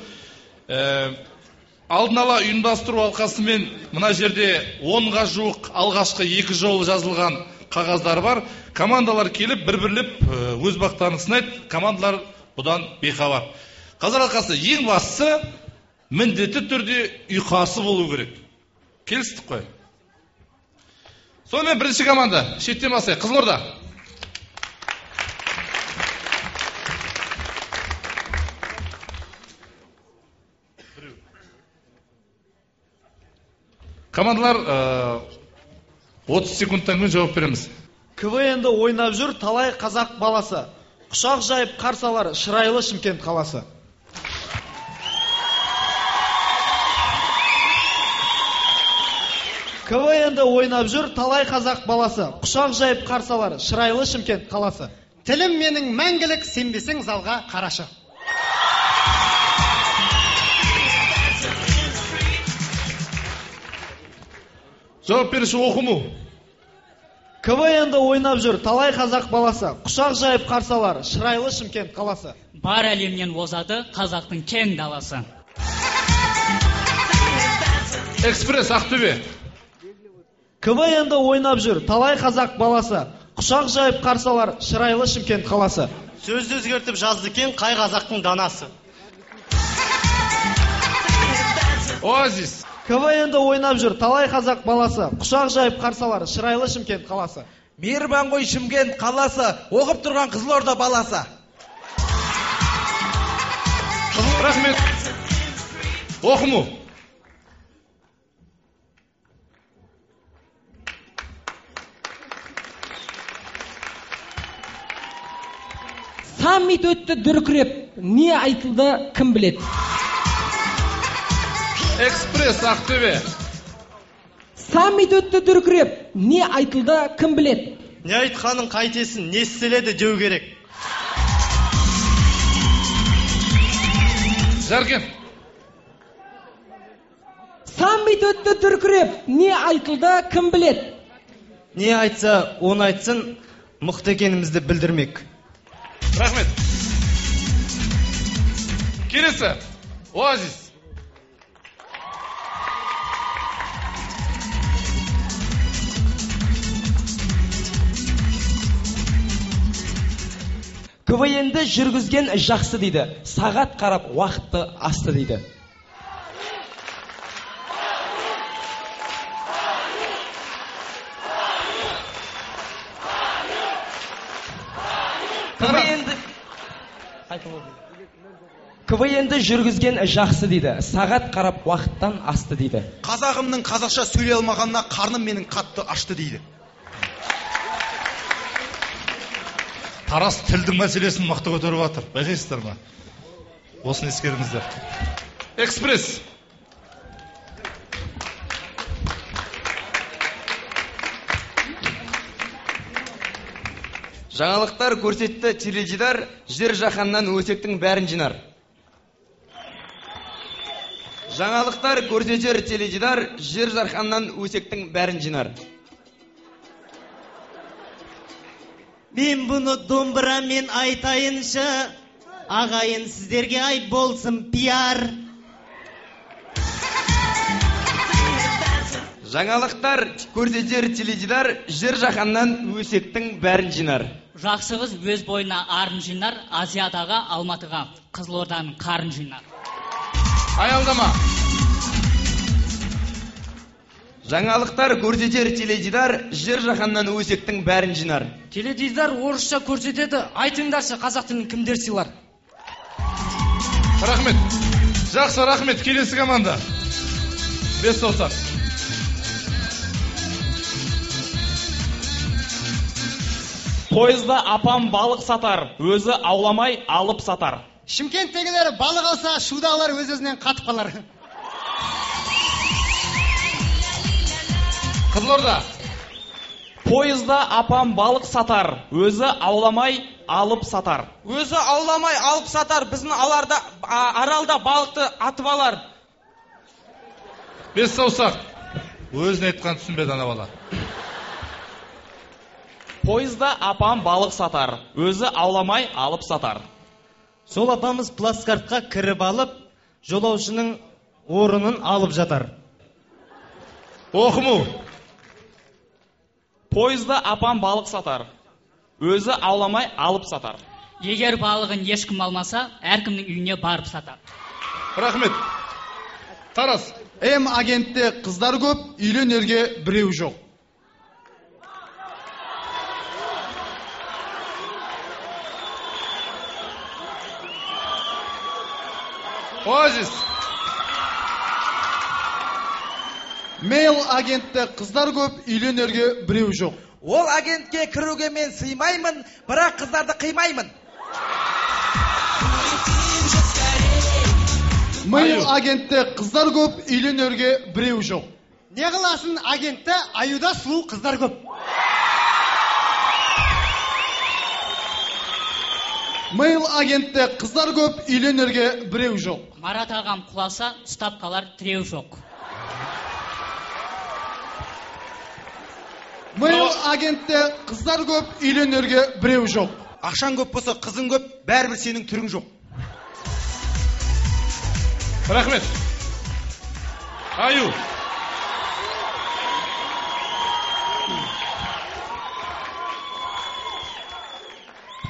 Алдын ала ұйымдастыру алқасымен мына жерде 10-ға жуық алғашқы 2 жолы жазылған қағаздар бар. Командалар келіп бір-бірлеп өз бақтарын сынайды. Командалар бұдан бейхабар. Қазір алқасы ең бастысы міндетті түрде ұйқасы болу керек. Келістік қой. Сонымен бірінші команда шеттен басайық. Қызылорда. Командалар 30 секундтан кейін жауап береміз. КВН-ді ойнап жүр талай қазақ баласы. Құшақ жайып қарсалар шырайлы Шымкент қаласы. КВН-ді ойнап жүр талай қазақ баласы. Құшақ жайып қарсалар шырайлы Шымкент қаласы. Тілім менің мәңгілік, сенбесең залға қарашы. Жауап беруші оқыму. КВН-ді ойнап жүр талай қазақ баласы. Құшақ жайып қарсалар шырайлы Шымкент қаласы. Бар әлемнен озады қазақтың кең даласы. Экспресс Ақтөбе. КВН-ді ойнап жүр талай қазақ баласы. Құшақ жайып қарсалар шырайлы Шымкент қаласы. Сөзді өзгертіп жазды кен қай қазақтың данасы. Оазис. КВН-ді ойнап жүр талай қазақ баласы. Құшақ жайып қарсалар шырайлы Шымкент қаласы. Мейірбан ғой Шымкент қаласы, оқып тұрған Қызылорда баласы. Рахмет. Оқыму. Саммит өтті дүркіреп, не айтылды кім білет? Экспресс Ақтөбе. Саммит өтті дүркіреп, не айтылды кім білет? Не айтқанын қайтесін, не істеледі деу керек. Жаркен. Саммит өтті дүркіреп, не айтылды кім білет? Не айтса, оны айтсын, мықты екенімізді білдірмек. Рахмет. Келесі. Оазис. КВН-ді жүргізген жақсы дейді. Сағат қарап уақытты асты дейді. КВН-ді жүргізген жақсы дейді. Сағат қарап уақыттан асты дейді. Қазағымның қазақша сөйлей алмағанына қарным менің қатты ашты дейді. Тарас тілдің мәселесін мықты көтеріп жатыр. Байқайсыздар ма? Осыны ескеріңіздер. Экспресс. Жаңалықтар көрсетті теледидар, жер жаһаннан өсектің бәрін жинар. Жаңалықтар көрсетер теледидар, жер жаһаннан өсектің бәрін жинар. Мен бұны домбырамен айтайыншы, ағайын сіздерге ай болсын пиар. Жаңалықтар көрсетер теледидар, жер жаһаннан өсектің бәрін жинар. Жақсы қыз өз бойына арын жинар, Азиядағы Алматыға Қызылорданың қарын жинар. Аялдама. Жаңалықтар көрсетер теледидар, жер жаһаннан өсектің бәрін жинар. Теледидар орысша көрсетеді, айтыңдаршы қазақ тілін кімдер сыйлар? Рахмет. Жақсы, рахмет. Келесі команда. 5 саусақ. Пойызда апам балық сатар, өзі ауламай алып сатар. Шымкенттегілер балық алса, шудағылар өз-өзінен қатып қалар. Қызылорда. Пойызда апам балық сатар, өзі ауламай алып сатар. Өзі ауламай алып сатар, біздің аралда балықты атып алар. 5 саусақ. Өзін айтқан түсінбеді ана бала. Пойызда апам балық сатар, өзі ауламай алып сатар. Сол апамыз плацкартқа кіріп алып, жолаушының орынын алып жатар. Оқыму. Пойызда апам балық сатар, өзі ауламай алып сатар. Егер балығын ешкім алмаса, әркімнің үйіне барып сатар. Рахмет. Тарас. М агентте қыздар көп, үйленерге біреу жоқ. Оазис. Мейл агентте қыздар көп, үйленерге біреу жоқ. Ол агентке кіруге мен сыймаймын, бірақ қыздарды қимаймын. Мейл агентте қыздар көп, үйленерге біреу жоқ. Не қыласын агентте аюда сұлу қыздар көп. Мейл агентте қыздар көп, үйленерге біреу жоқ. Марат ағам құласа, ұстап қалар тіреу жоқ. Мейл агентте қыздар көп, үйленерге біреу жоқ. Ақшаң көп болса, қызың көп, бәрібір сенің түрің жоқ. Рахмет. Аю.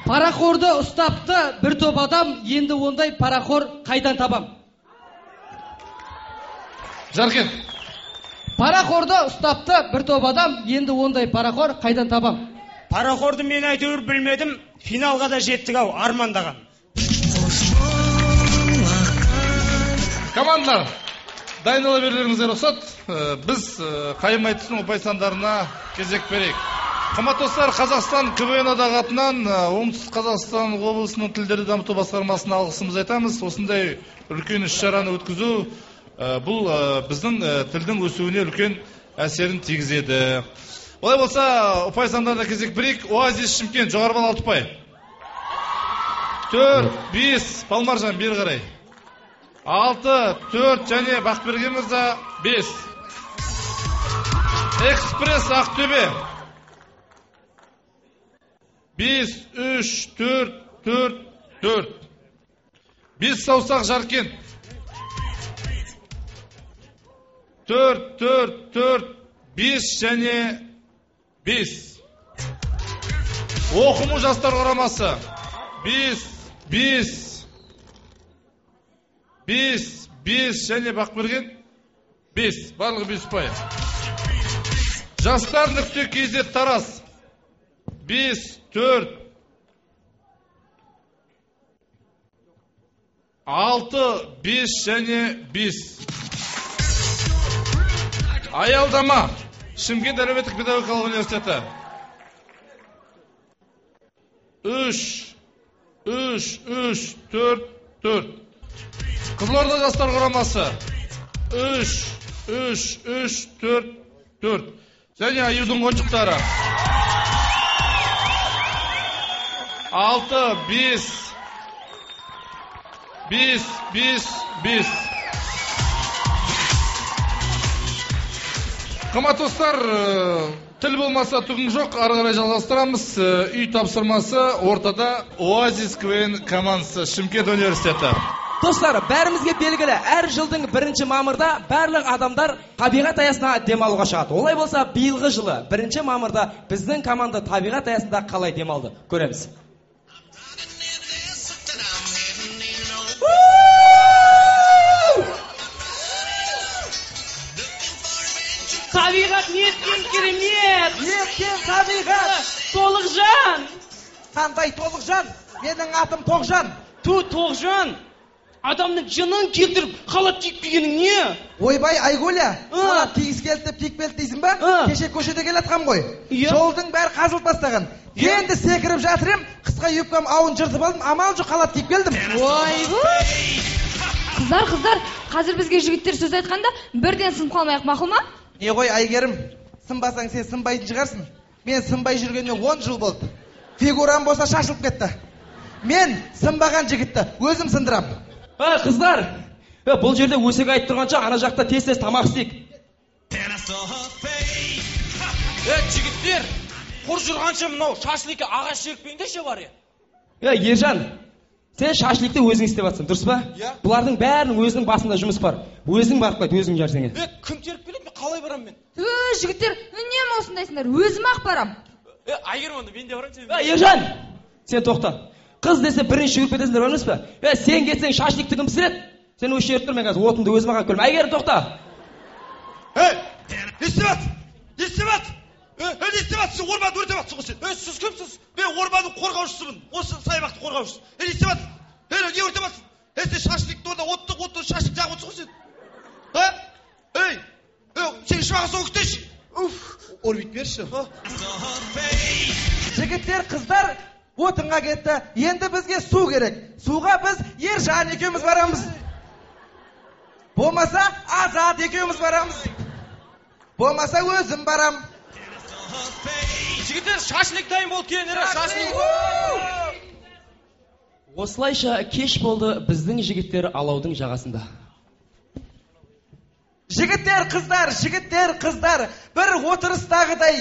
Парақорды ұстапты бір топ адам, енді ондай парақор қайдан табам? Жаркен. Парақорды ұстапты бір топ адам, енді ондай парақор қайдан табам? Парақорды мен әйтеуір білмедім, финалға да жеттік ау, армандаған. Командалар, дайындала берлеріңізге рұқсат. Біз қайым айтысын ұпай сандарына кезек берейік. Қымбатты достар, Қазақстан КВН одағы атынан Оңтүстік Қазақстан облысының тілдерді дамыту басқармасына алғысымыз айтамыз. Осындай үлкен іс-шараны өткізу бұл біздің тілдің өсуіне үлкен әсерін тигізеді. Олай болса, ұпай сандарына кезек берейік. Оазис Шымкент, жоғары балл 6 ұпай. 4, 5, Палмаржан бері қарай. 6, 4 және Бақберген мырза 5. Экспресс Ақтөбе 5, 3, 4, 4, 4. 5 саусақ Жаркент 4, 4, 4, 5 және 5. Оқыму жастар құрамасы 5, 5, 5, 5 және Бақберген 5. Барлығы 5 ұпай. Жастар нүкте KZ Тарас 5, 4, 6, 5 және 5. Аялдама Шымкент әлеуметтік педагогикалық университеті 3, 3, 4, 4. Қызылорда жастар құрамасы 3, 4, 4. Және аюдың қонжықтары 6, 5, 5, 5, 5. Қымбатты достар, тіл болмаса түгің жоқ, ары қарай жалғастырамыз. Үй тапсырмасы ортада Оазис КВН командасы Шымкент университеті. Достар, бәрімізге белгілі, әр жылдың 1 мамырда барлық адамдар табиғат аясына демалуға шығады. Олай болса, биылғы жылы 1 мамырда біздің команда табиғат аясында қалай демалды? Көреміз. Табиғат неткен керемет! Неткен табиғат! Толықжан! Қандай Толықжан? Менің атым Тоғжан. Тоғжан! Адамның жынын келтіріп, қалап тикпегенің не? Ойбай, Айгуля, қалап тигіз келді деп тикпелді дейсің ба? Кеше көшеде келатқан ғой. Жолдың бәрі қазылып бастаған. Енді секіріп жатыр ем, қысқа юбкам ауын жыртып алдым, амал жоқ қалап тиіп келдім. Қыздар, қазір бізге жігіттер сөз айтқанда бірден сынып қалмайық, мақұл ма? Не ғой, Айгерім, сынбасаң сен сынбайтын шығарсың. Мен сынбай жүргеніне 10 жыл болды. Фигурам болса шашылып кетті. Мен сынбаған жігітті өзім сындырам. Қыздар, бұл жерде өсек айтып тұрғанша ана жақта тез тамақ істейік. Жігіттер, құр жүрғанша мынау шашликке ағаш жегпеңдеші бар я. Ержан, сен шашликті өзің істеп жатсың, дұрыс па? Бұлардың бәрінің өзінің басында жұмыс бар. Өзің барып қайт, өзің жарсың. Кім теріп келеді, мен қалай барам мен? Жігіттер, неме осындайсыңдар? Өзім ақ барам. Айгерім онда, мен де барам. Ержан, сен тоқта. Қыз десе бірінші жүріп кетесіңдер, білмейсіз ба? Сен кетсең шашликті кім пісіреді? Сен осы жерде тұр, мен қазір отынды өзім ақ көрем. Айгерім, тоқта. Не істеп жатсың? Не істеп жатсың? Орманды өртеп жатсың ғой сен. Сіз кімсіз? Мен орманның қорғаушысымын. Осы саябақты қорғаушысы. Не істеп жатсың? Не өртеп жатсың? Сен шашликті орда отты шашлик жағып отырсың ғой сен. Сен ішіп ағасы өктеші. Орбит берші. Жігіттер, қыздар, отынға кетті. Енді бізге су керек. Суға біз Ержан екеуміз барамыз. Болмаса Азат екеуміз барамыз. Болмаса өзім барам. Жігіттер, шашлик дайын болып келіңдер, шашлик. Осылайша кеш болды, біздің жігіттер алаудың жағасында. Жігіттер, қыздар, бір отырыстағыдай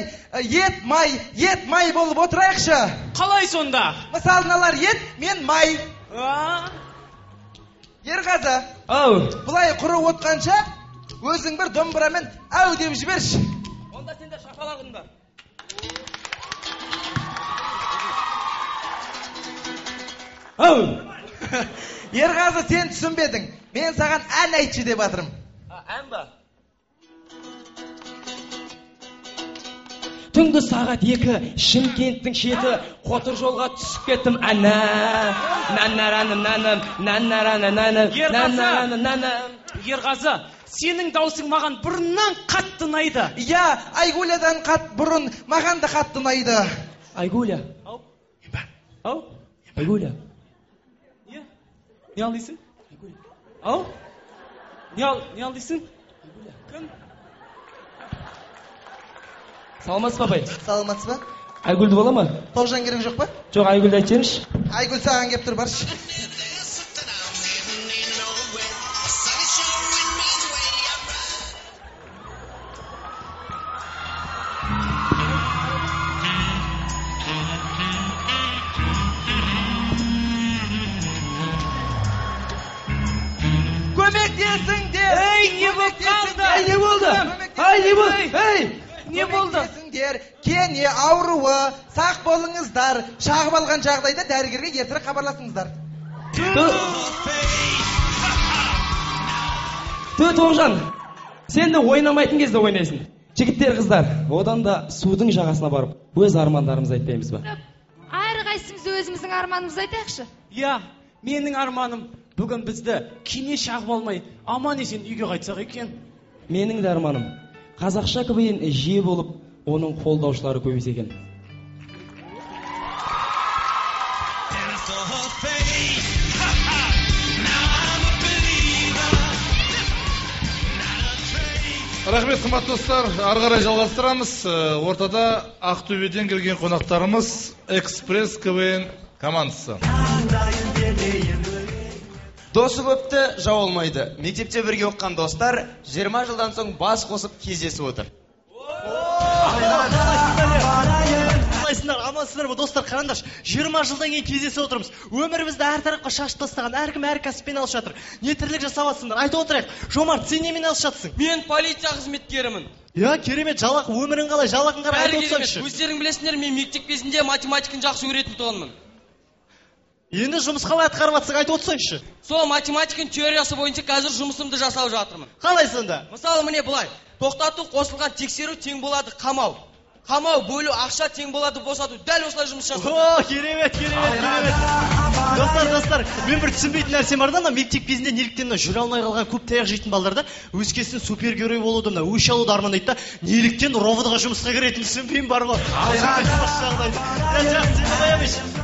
ет май болып отырайықшы. Қалай сонда? Мысалы, мыналар ет, мен май. Ерғазы, бұлай құры отқанша, өзің бір домбырамен әу деп жіберші. Онда сендер шапалағыңдар. Ерғазы, сен түсінбедің. Мен саған ән айтшы деп атырым. Ән ба? Түнгі сағат 2, Шымкенттің шеті, қотыр жолға түсіп кеттім. Ерғазы, сенің даусың маған бұрыннан қатты ұнайды. Иә, Айгулядан бұрын маған да қатты ұнайды. Айгуля. Айгуля. Не алдайсың? Ау? Не алдайсың? Кім? Саламатсыз ба, апай? Саламатсыз ба? Айгүлді бола ма? Тоғжан керек жоқ па? Жоқ, Айгүлді айтсеңізші. Айгүл саған кеп тұр, баршы. Көмектесіңдер! Не болып қалды? Не болды? Не болды? Кене ауруы, сақ болыңыздар. Шағып алған жағдайда дәрігерге ертерек хабарласыңыздар. Тоғжан, сен де ойнамайтын кезде ойнайсың. Жігіттер, қыздар, одан да судың жағасына барып, өз армандарымызды айтпаймыз ба? Айры қайсымыз өзіміздің арманымызды айтайықшы. Иә, менің арманым бүгін бізді кене шағып алмай, аман есен үйге қайтсақ екен. Менің де арманым қазақша КВН жиі болып, оның қолдаушылары көбейсе екен. Рахмет, қымбатты достар. Ары қарай жалғастырамыз. Ортада Ақтөбеден келген қонақтарымыз Экспресс КВН командасы. Досы көпті жау olmaydı. Мектепте бірге оққан достар 20 жылдан соң бас қосып кездесіп отыр. Қалайсыңдар, амансыңдар саламатсыздар ма достар? Қараңдаршы, 20 жылдан кейін кездесіп отырмыз. Өмірімізді әр тарапқа шашып тастаған, әркім әр кәсіппен алысып жатыр. Не тірлік жасап жатсыңдар? Айтып отырайық. Жомарт, сен немен алысып жатсың? Мен полиция қызметкерімін. Я, керемет, жалақы, өмірің қалай? Жалақың қарай айтып отырсаңшы. Өздерің білесіңдер, мен мектеп кезінде математиканы жақсы көретін тұғынмын. Енді жұмыс қалай атқарып жатсың, айтып отырсаңшы. Сол математиканың теориясы бойынша қазір жұмысымды жасап жатырмын. Қалай сонда? Мысалы міне былай. Тоқтату қосылған тексеру тең болады қамау. Қамау бөлу ақша тең болады босату. Дәл осылай жұмыс жасап. О, керемет. Достар, мен бір түсінбейтін нәрсе бар да, мектеп кезінде неліктен жүре алмай қалған көп таяқ жейтін балдар да, өскесін супергерой болуды, өш алуды армандайды да, неліктен ровдға жұмысқа кіретінін түсінбеймін бар ғой.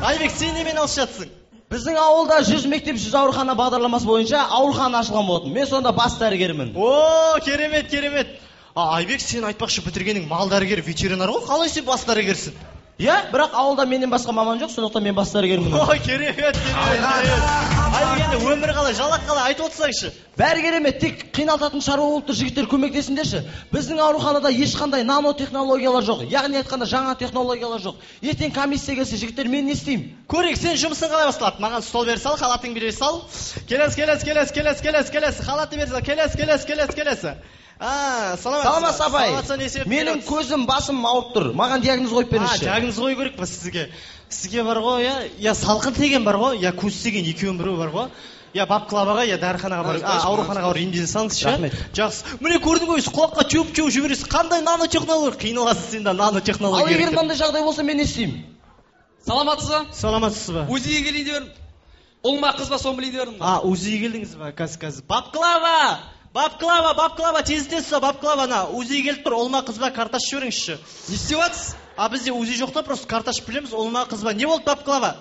Айбек, сен немен алысып жатсың? Біздің ауылда 100 мектеп 100 аурухана бағдарламасы бойынша аурухана ашылған болатын. Мен сонда бас дәрігермін. О, керемет. Айбек, сен айтпақшы бітіргенің мал дәрігер, ветеринар ғой, қалай сен бас дәрігерсің? Иә, бірақ ауылда менен басқа маман жоқ, сондықтан мен бас дәрігермін. Ой, керемет. Айбек, енді өмір қалай, жалақ қалай, айтып отырсаңшы. Бәрі керемет, тек қиналтатын шаруа болып тұр, жігіттер көмектесіңдерші. Біздің ауруханада ешқандай нанотехнологиялар жоқ, яғни айтқанда жаңа технологиялар жоқ. Ертең комиссия келсе, жігіттер, мен не істеймін? Көрейік, сен жұмысын қалай басталады? Маған стол бер сал, халатың бере сал. Келесі. Халатты бер сал, келесі. Саламат апай, менің көзім басым ауырып тұр. Маған диагноз қойып беріңізші. Диагноз қою керек па сізге? Сізге бар ғой, я салқын теген бар ғой, я көз теген екеуін біреу бар ғой. Я бабклаваға, я дәріханаға бар, ауруханаға бар емдете салыңызшы. Рахмет. Жақсы. Міне көрдің ғой, құлаққа теуіп жібересіз. Қандай нанотехнология? Қиналасыз сен де нанотехнология. Ал егер мынандай жағдай болса мен не істеймін? Саламатсыз ба? УЗИ-ге келейін дедім. Ұл ма қыз ба соны білейін дедім. УЗИ-ге келдіңіз ба? Қазір. Бабклава, тез бабклава, УЗИ келіп тұр, олма қызба карташ жіберіңізші. Не істеп жатсыз? Бізде УЗИ жоқ та, просто карташ білеміз, олма қызба. Не болды бабклава?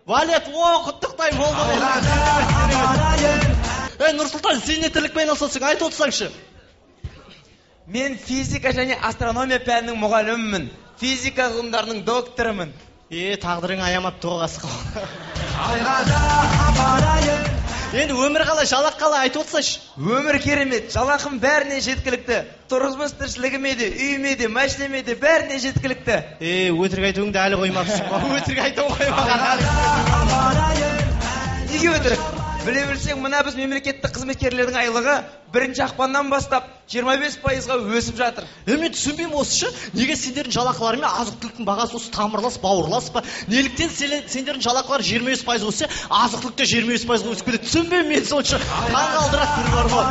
Валет, құттықтаймын, болды. Нұрсұлтан, сен не тірлікпен алсасың, айтып отырсаңшы. Мен физика және астрономия пәнінің мұғалімімін. Физика ғылымдарының докторымын. Тағдырың аямапты оғасы қал. Енді өмір қалай, жалақ қалай, айтып отырсайшы. Өмір керемет, жалақым бәріне жеткілікті. Тұрғызмыс тіршілігіме де, үйіме де, машинеме де бәріне жеткілікті. Өтірік айтуыңды әлі қоймапсың ба? Өтірік айтуың қоймаған. Неге өтірік? Біле білсең, мына біз мемлекеттік қызметкерлердің айлығы 1 ақпаннан бастап 25%-ға өсіп жатыр. Мен түсінбеймін осышы, неге сендердің жалақыларымен азық-түліктің бағасы осы тамырлас, бауырлас па? Неліктен сендердің жалақылар 25% өссе, азық-түлікте 25%-ға өсіп кетеді? Түсінбеймін мен сонша. Таңғалдырады түрі бар ғой.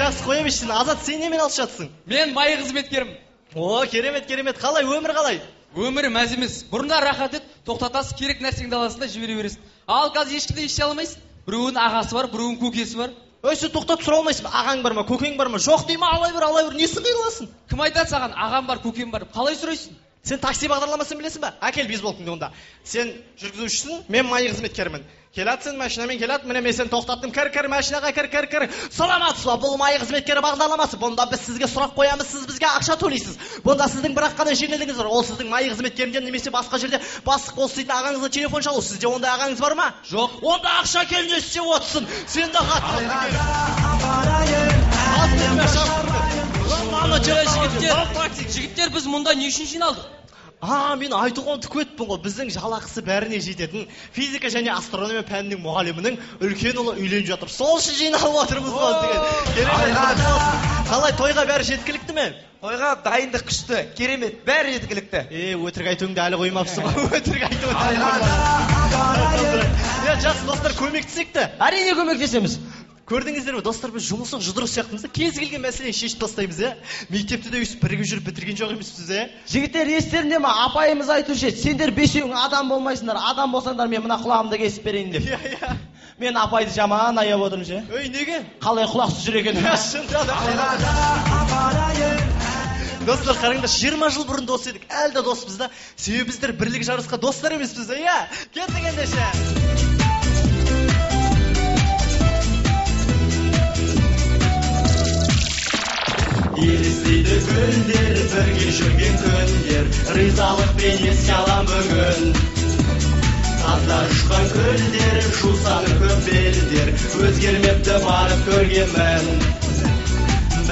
Жақсы қоя берші, Азат, сен немен алысып жатсың? Мен май қызметкерім. О, керемет. Қалай, өмір қалай? Өмірі мәз емес. Бұрында рахат ет, тоқтатасыз, керек нәрсеңді аласың да жібере бересің. Ал қазір ешкімді ести алмайсың. Біреуінің ағасы бар, біреуінің көкесі бар. Сен тоқтап сұра алмайсың. Ағаң бар ма, көкең бар ма? Жоқ деймін, алай бер, несін қиыласың? Кім айтады саған, ағам бар, көкем бар. Қалай сұрайсың? Сен такси бағдарламасын білесің ба? Әкел бейсболкыңды онда. Сен жүргізушісің, мен май қызметкерімін. Келатсың, машинамен келат, міне мен сен тоқтаттым. Кір, машинаға кір. Саламатсыз ба? Бұл май қызметкері бағдарламасы. Бұнда біз сізге сұрақ қоямыз, сіз бізге ақша төлейсіз. Бұнда сіздің бірақ қана жеңілдігіңіз бар. Ол сіздің май қызметкерінден немесе басқа жерде бастық болсын дейтін ағаңызға телефон шалу. Сізде ондай ағаңыз бар ма? Жоқ. Онда ақша келіне істеп отырсын. Сен де жігіттер, біз мұнда не үшін жиналдық? Мен айтуға өтпін ғой. Біздің жалақысы бәріне жететін физика және астрономия пәнінің мұғалімінің үлкен ұлы үйленіп жатыр. Сол үшін жиналып отырмыз ғой. Қалай, тойға бәрі жеткілікті ме? Тойға дайындық күшті, керемет, бәрі жеткілікті. Өтірік айтуыңды әлі қоймапсың ғой. Өтірік айтуыңды. Жақсы достар, көмектесекті. Әрине көмектесеміз. Көрдіңіздер ме, достар, біз жұмысық жұдырық сияқтымыз да, кез келген мәселені шешіп тастаймыз, мектепте де өйстіп бірігіп жүріп бітірген жоқ емеспіз, Жігіттер, естерінде ма, апайымыз айтушы еді, сендер бесеуің адам болмайсыңдар, адам болсаңдар мен мына құлағымды кесіп берейін деп. Мен апайды жаман аяп отырмын ше. Неге? Қалай құлақсыз жүр екен. Достар, қараңдар, 20 жыл бұрын дос едік, әлі де доспыз да. Себебі біздер бірлік жарысқа достар емеспіз, Кеттік ендеше. Елестейді гүлдер, бірге жүрген күндер, ризалықпен еске алам бүгін. Таза ұшқан гүлдер, жусаны көп белдер, өзгермепті барып көргенмін.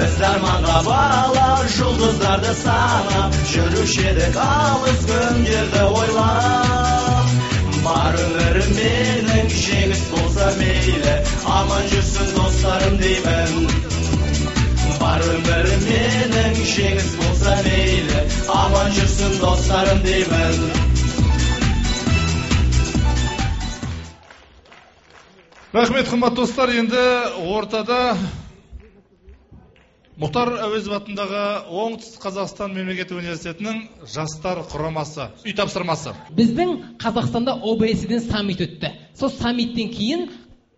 Біз арманға балап, жұлдыздарды санап, жүруші едік алыс күндерді ойлап. Бар өмірім менің жеңіс болса мейлі, аман жүрсін достарым деймін. Бар өмірім менің жеңіс болса мейлі, аман жүрсін достарым деймін. Рахмет, қымбат достар. Енді ортада Мұхтар Әуезов атындағы Оңтүстік Қазақстан мемлекеттік университетінің жастар құрамасы, үй тапсырмасы. Біздің Қазақстанда ОБС-ден саммит өтті. Сол саммиттен кейін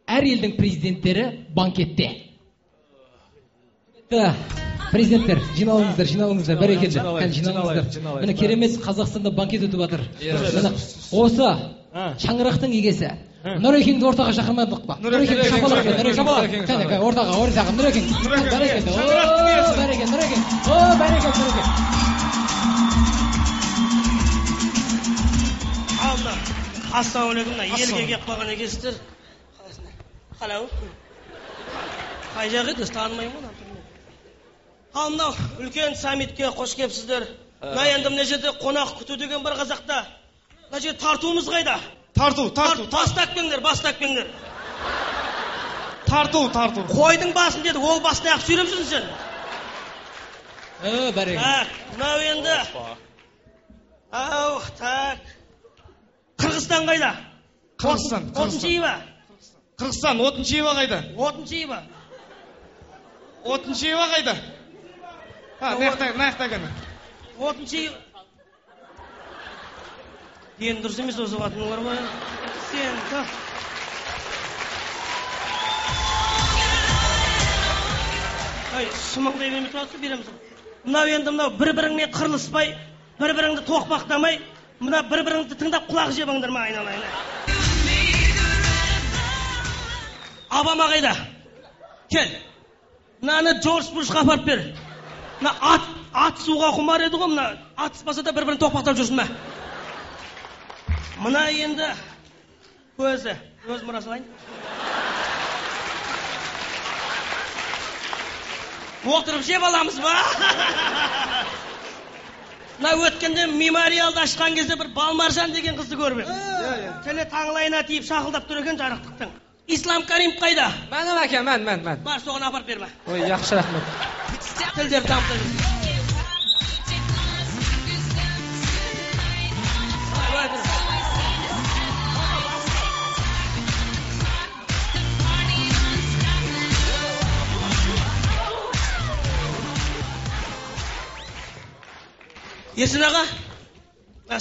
әр елдің президенттері банкетте. Президенттер, жиналыңыздар, бәрекелді. Жиналыңыздар. Міне керемет Қазақстанда банкет өтіп жатыр. Осы шаңырақтың егесі. Нұрекеңді ортаға шақырмадық па? Нұрекең шапалақ. Кәне, ортаға, Нұрекең. Бәрекелді. Нұрекең. Бәрекелді. Алда. Ассалаумағалейкум. Елге келіп қалған екенсіздер. Қалау. Қай жақ еді? Танымаймын. Ал мынау үлкен саммитке қош келіпсіздер. Мына енді мына жерде қонақ күту деген бар қазақта. Мына жерде тартуымыз қайда? Тарту. Бастақпеңдер. Тарту. Қойдың басын деді, ол басына ақ сүйремсің сен. Бәрекелді. Мынау енді. Так. Қырғызстан қайда? Қырғызстан. Отыншиева. Қырғызстан, Отыншиева қайда? Отыншиева. Отыншиева қайда? Наяқта кәні. Отыншиева. Енді дұрыс емес осы қатының бар ма? Сен, та. Сұмыңдай бермей тұрасың, беремізің. Мынау енді бір-біріңмен қырылыспай, бір-біріңді тоқпақтамай, мына бір-біріңді тыңдап құлақ жебіңдер ма айналайын. Обама қайда? Кел. Мынаны Джордж Бушқа апарып бер. Мына ат суға құмар еді ғой, мына атыспаса да бір-бірін тоқпақтап жүрсін ме? Мына енді өз мұрасын айын. Отырып жеп аламыз ба? Мына өткенде мемориалды ашқан кезде бір Балмаржан деген қызды көріп едім. Тілі таңлайына тиіп шақылдап тұр екен жарықтықтың. Ислам Каримов қайда? Мәнім әке, мән. Бар, соған апарып берме. Ой, яқшы рахмет. Тілдер дамыта жүр. Есін аға,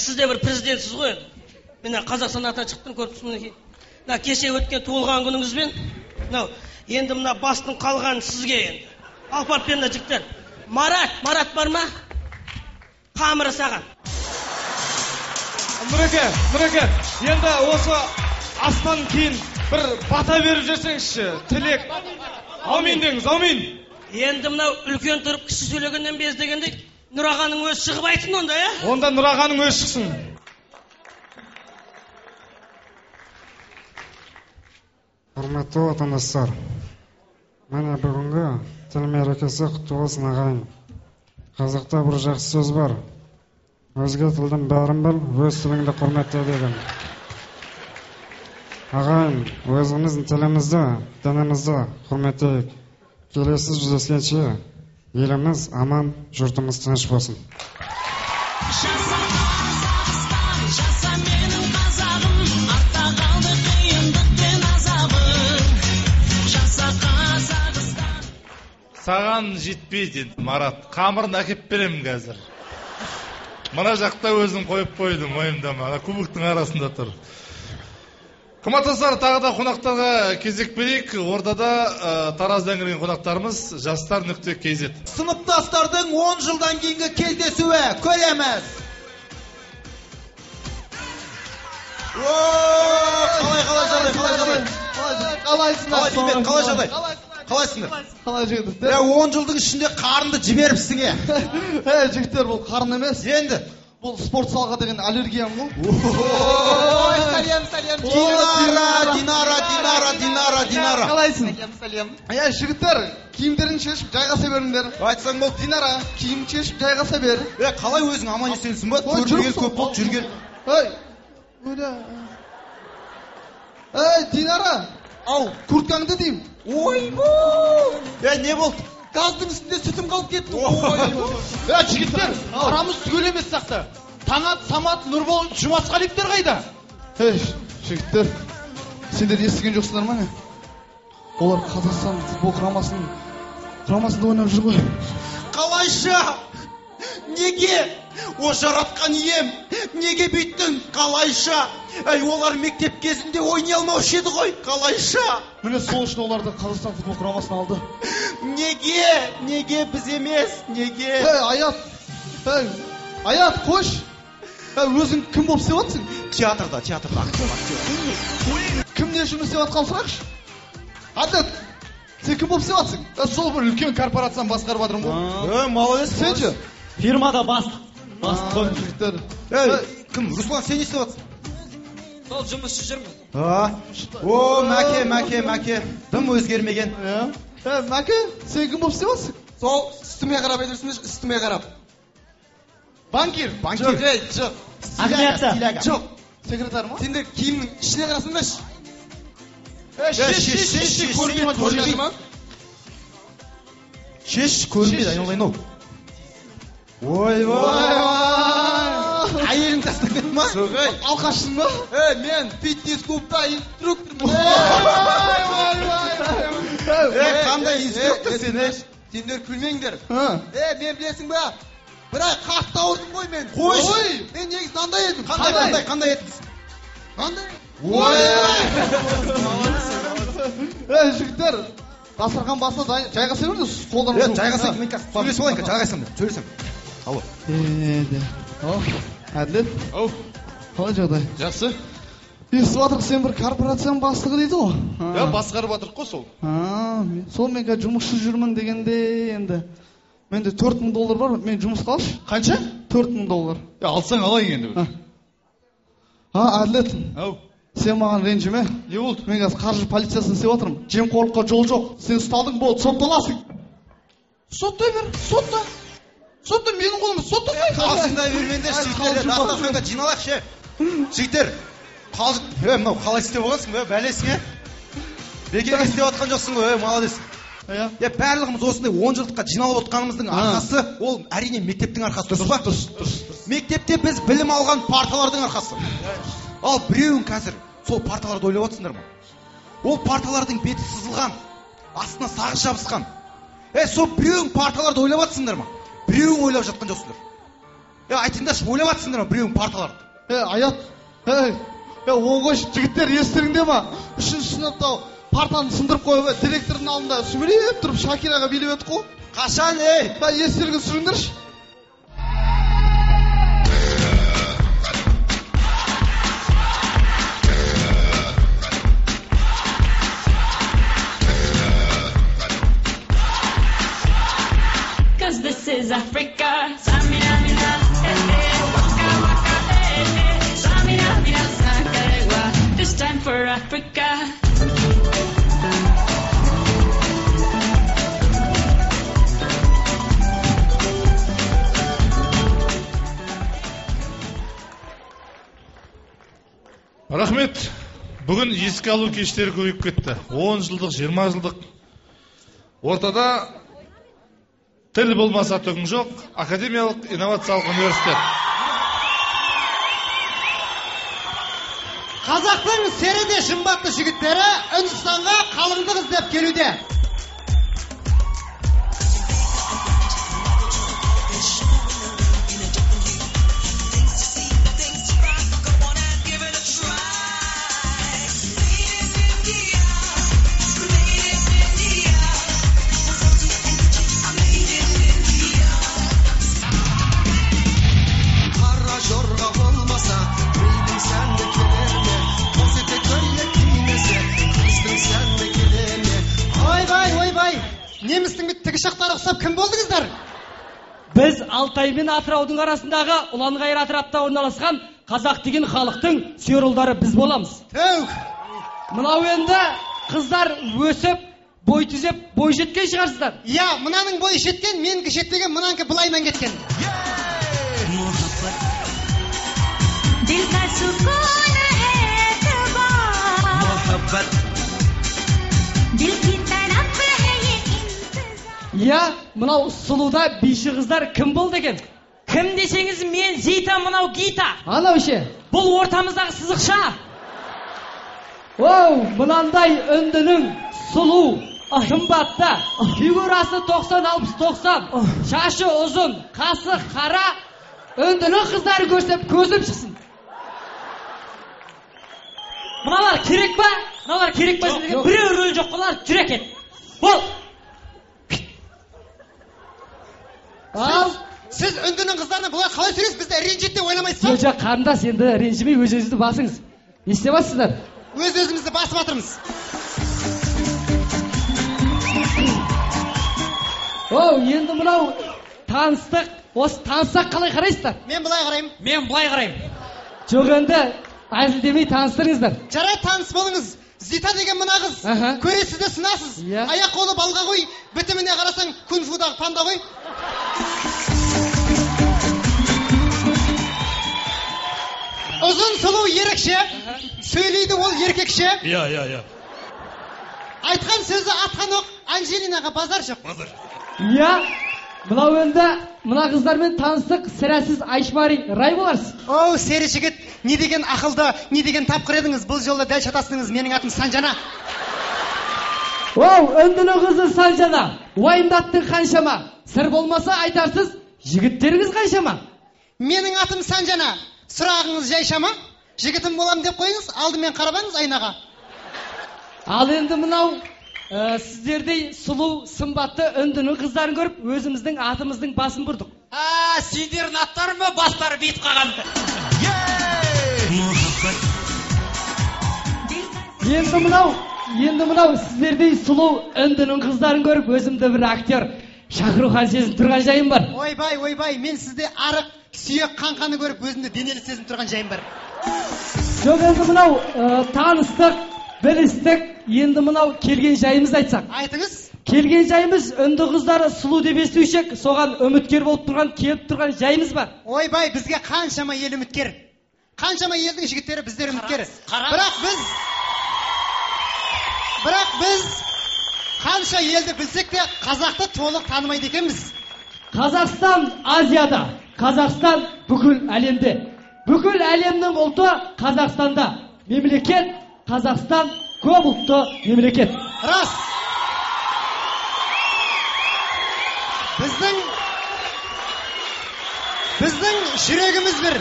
сіз де бір президентсіз ғой. Мен Қазақстан ата шықтым, көріпсіз мінекей. Кеше өткен туылған күніңізбен, енді мына бастың қалған сізге енді. Алпарып берді жігіттер. Марат бар ма? Қамыры саған. Нұреке, енді осы астан кейін бір бата беріп жүрсеңізші, тілек. Аумин деңіз, аумин. Енді мынау үлкен тұрып кіші сөйлегеннен бездегенде Нұрағаның өз шығып айтсын онда, е? Онда Нұрағаның өз шықсын. Құрметті отандастар, міне бүгінгі тіл мерекесі құтты болсын ағайын. Қазақта бір жақсы сөз бар. Өзге тілдің бәрін біл, өз тіліңді құрметте деген. Ағайын, өзіміздің тілімізді, дінімізді құрметтейік. Келесі жүздескенше еліміз аман, жұртымыз тыныш болсын. Саған жетпейді, Марат. Қамырын әкеп беремін қазір. Мына жақта өзім қойып қойдым, ойымдама. Кубоктың арасында тұр. Қымбатты достар, тағы да қонақтарға кезек берейік. Ордада Тараздан келген қонақтарымыз жастар.kz. Сыныптастардың 10 жылдан кейінгі кездесуі көреміз. Қалай жігіттер? 10 жылдың ішінде қарынды жіберіпсің е. Жігіттер, бұл қарын емес. Енді бұл спорт залға деген аллергиям ғой. Ой, сәлем. Динара. Қалайсың? Сәлем. Жігіттер, киімдерін шешіп жайғаса беріңдер. Айтсаң бол. Динара, киім шешіп жайғаса бер. Қалай өзің аман есенсің ба? Көрмеген көп болып жүрген. Динара. Ау, курткаңды деймін. Ойбой. Не болды? Газдың үстінде сүтім қалып кетті. Жігіттер, арамыз түгел емес сақты. Таңат, Самат, Нұрбол, Жұмасқалиевтер қайда? Жігіттер, сендер естіген жоқсыңдар ма не? Олар Қазақстан футбол құрамасында ойнап жүр ғой. Қалайша? Неге? О жаратқан ием, неге бүйттің? Қалайша? Олар мектеп кезінде ойнай алмаушы еді ғой. Қалайша? Міне сол үшін оларды Қазақстан футбол құрамасына алды. Неге біз емес? Неге? Аят, қош. Өзің кім болып істеп жатсың? Театрда. Кім не жұмыс істеп жатқан сұрақшы? Аят, сен кім болып істеп жатсың? Сол бір үлкен корпорацияны басқарып жатырмын ғой. Молодец. Сен ше? Фирмада бастық жігіттер. Кім? Руслан, сен не істеп жатсың? Сол жұмысшы жүрмін. О, мәке. Дым өзгермеген. Мәке, сен кім болып істеп жатсың? Сол үстіме қарап айтырсыңыз, үстіме қарап. Банкир. Жоқ. Ахметті. Жоқ. Секретар ма? Сендер киімнің ішіне қарасыңдаршы. Шеш, көрінбейді, айналайын ау. Ойбай. Әйелің тастаған ма? Алқашсың ба? Мен фитнес-клубта инструктормын. Қандай инструктор сен? Сендер күлмеңдер. Мен білесің ба? Бірақ қатты ауырдым ғой мен. Қой! Мен негізі қандай едім? Қандай едіңіз? Жігіттер, дастархан басына жайғаса беріңіз, қолдарыңыз. Жайғаса, мен қазір сөйлесіп алайын, жайғайсам деп, сөйлесем. Алло. Әділет. Қалай жағдай? Жақсы. Естіп жатырық, сен бір корпорацияның бастығы дейді ғой. Басқарып жатырық қой сол. Сол мен қазір жұмысшы жүрмін дегенде енді. Менде $4000 бар, мен жұмыс қалшы. Қанша? $4000. Алсаң алайын енді. Әділет. Сен маған ренжіме. Не болды? Мен қазір қаржы полициясын істеп жатырмын. Жемқорлыққа жол жоқ. Сен ұсталдың болды, сотталасың. Соттай бер, сотта. Сотта менің қолымда соттамай. Қалсыңдай бермеңдер, жігіттер. Дастарханға жиналайықшы. Жігіттер, мынау қалай істеп болғансың ба, бәлесің, бекерге істеп жатқан жоқсың ғой, молодец. Барлығымыз осындай 10 жылдыққа жиналып отқанымыздың арқасы, ол әрине мектептің арқасы, дұрыс па? Дұрыс. Мектепте біз білім алған парталардың арқасы. Ал біреуің қазір сол парталарды ойлап отырсыңдар ма? Ол парталардың беті сызылған, астына сағыз жабысқан. Сол біреуің парталарды ойлап отырсыңдар ма? Біреуің ойлап жатқан жоқсыңдар. Айтыңдаршы, ойлап отырсыңдар ма біреуің парталарды? Аят, оңғош жігіттер естеріңде ма? 3-ші сыныпта партаны сындырып қойып, директордың алдында сүміреп тұрып Шакираға билеп еді қой. Қашан, естеріңді сүріңдірші. Cause this is Africa. Samina, mina, waka, waka, Samina, mina, sakarewa. This time for Africa. Рахмет. Бүгін еске алу кештері көбейіп кетті. 10 жылдық, 20 жылдық. Ортада тіл болмаса түгің жоқ, академиялық инновациялық университет. Қазақтың середе шымбатты жігіттері Үндістанға қалыңдық іздеп келуде. Немістің бет тігі шақтары ұқсап кім болдыңыздар? Біз Алтай мен Атыраудың арасындағы Ұланғайыр атырапта орналасқан қазақ деген халықтың сүйер біз боламыз. Мынау енді қыздар өсіп, бой түзеп, бой жеткен шығарсыздар. Я, мынаның бойы жеткен, менің жетпеген, мынанкі былайынан кеткен. Я, мынау сұлуда биші қыздар кім болды екен? Кім десеңіз, мен Зита, мынау Гита. Анау ше? Бұл ортамыздағы сызықша. Оу, мынандай үндінің сұлу, қымбатты, фигурасы 90-60-90, шашы ұзын, қасы қара, үндінің қыздары көрсеп көзім шықсын. Мыналар керек па? Мыналар керек па? Біреу рөл жоқ қылар, жүрек ет. Бол! Ал, сіз үндінің қыздарына бұлай қалай сөйлесіз, бізді ренжетте ойламайсыз ба? Жоқ, қарындас, енді ренжімей өз-өзіңізді басыңыз. Не істеп жатсыздар? Өз-өзімізді басып жатырмыз. Оу, енді мынау таныстық, осы танысақ қалай қарайсыздар? Мен бұлай қараймын. Мен бұлай қараймын. Жоқ, енді әзілдемей таныстырыңыздар. Жарай, таныс болыңыз. Зита деген мына қыз. Көресіз де сынасыз. Аяқ қолы балға қой, бітіміне қарасаң кунг-фудағы панда ғой. Ұзын сұлу ерекше, сөйлейді ол еркекше. Иә. Айтқан сөзі атқан оқ, Анжелинаға базар жоқ. Иә, мынау енді мына қыздармен таныстық, сірәсіз Айшмари рай боларсыз. Оу, сері жігіт, не деген ақылды, не деген тапқыр едіңіз, бұл жолда дәл шатасыңыз, менің атым Санжана. Оу, үндінің қызы Санжана, уайымдаттың қаншама, сыр болмаса айтарсыз, жігіттеріңіз қаншама? Менің атым Санжана, сұрағыңыз жайшама, жігітім болам деп қойыңыз, алдымен қарабаңыз айнаға. Ал енді мынау сіздердей сұлу, сымбатты үндінің қыздарын көріп, өзіміздің атымыздың басын бұрдық. Сендердің аттары ма, бастары бейт қаған? Енді мынау сіздердей сұлу үндінің қыздарын көріп, өзімді бір актер Шахрухан сезім тұрған жайым бар. Ойбай, мен сізде арық, сүйек қанқаны көріп, өзімді денелі сезім тұрған жайым бар. Жоқ, енді мынау таныстық, білістік, енді мынау келген жайымыз айтсақ. Айтыңыз. Келген жайымыз үнді қыздары сұлу деп естушек, соған үміткер болып тұрған, келіп тұрған жайымыз бар. Ойбай, бізге қаншама ел үміткер. Қаншама елдің жігіттері біздер үміткер. Бірақ біз қанша елді білсек те қазақты толық танымайды екенбіз. Қазақстан Азияда, Қазақстан бүкіл әлемде. Бүкіл әлемнің ұлты Қазақстанда. Мемлекет Қазақстан көп ұлтты мемлекет. Рас. Біздің жүрегіміз бір,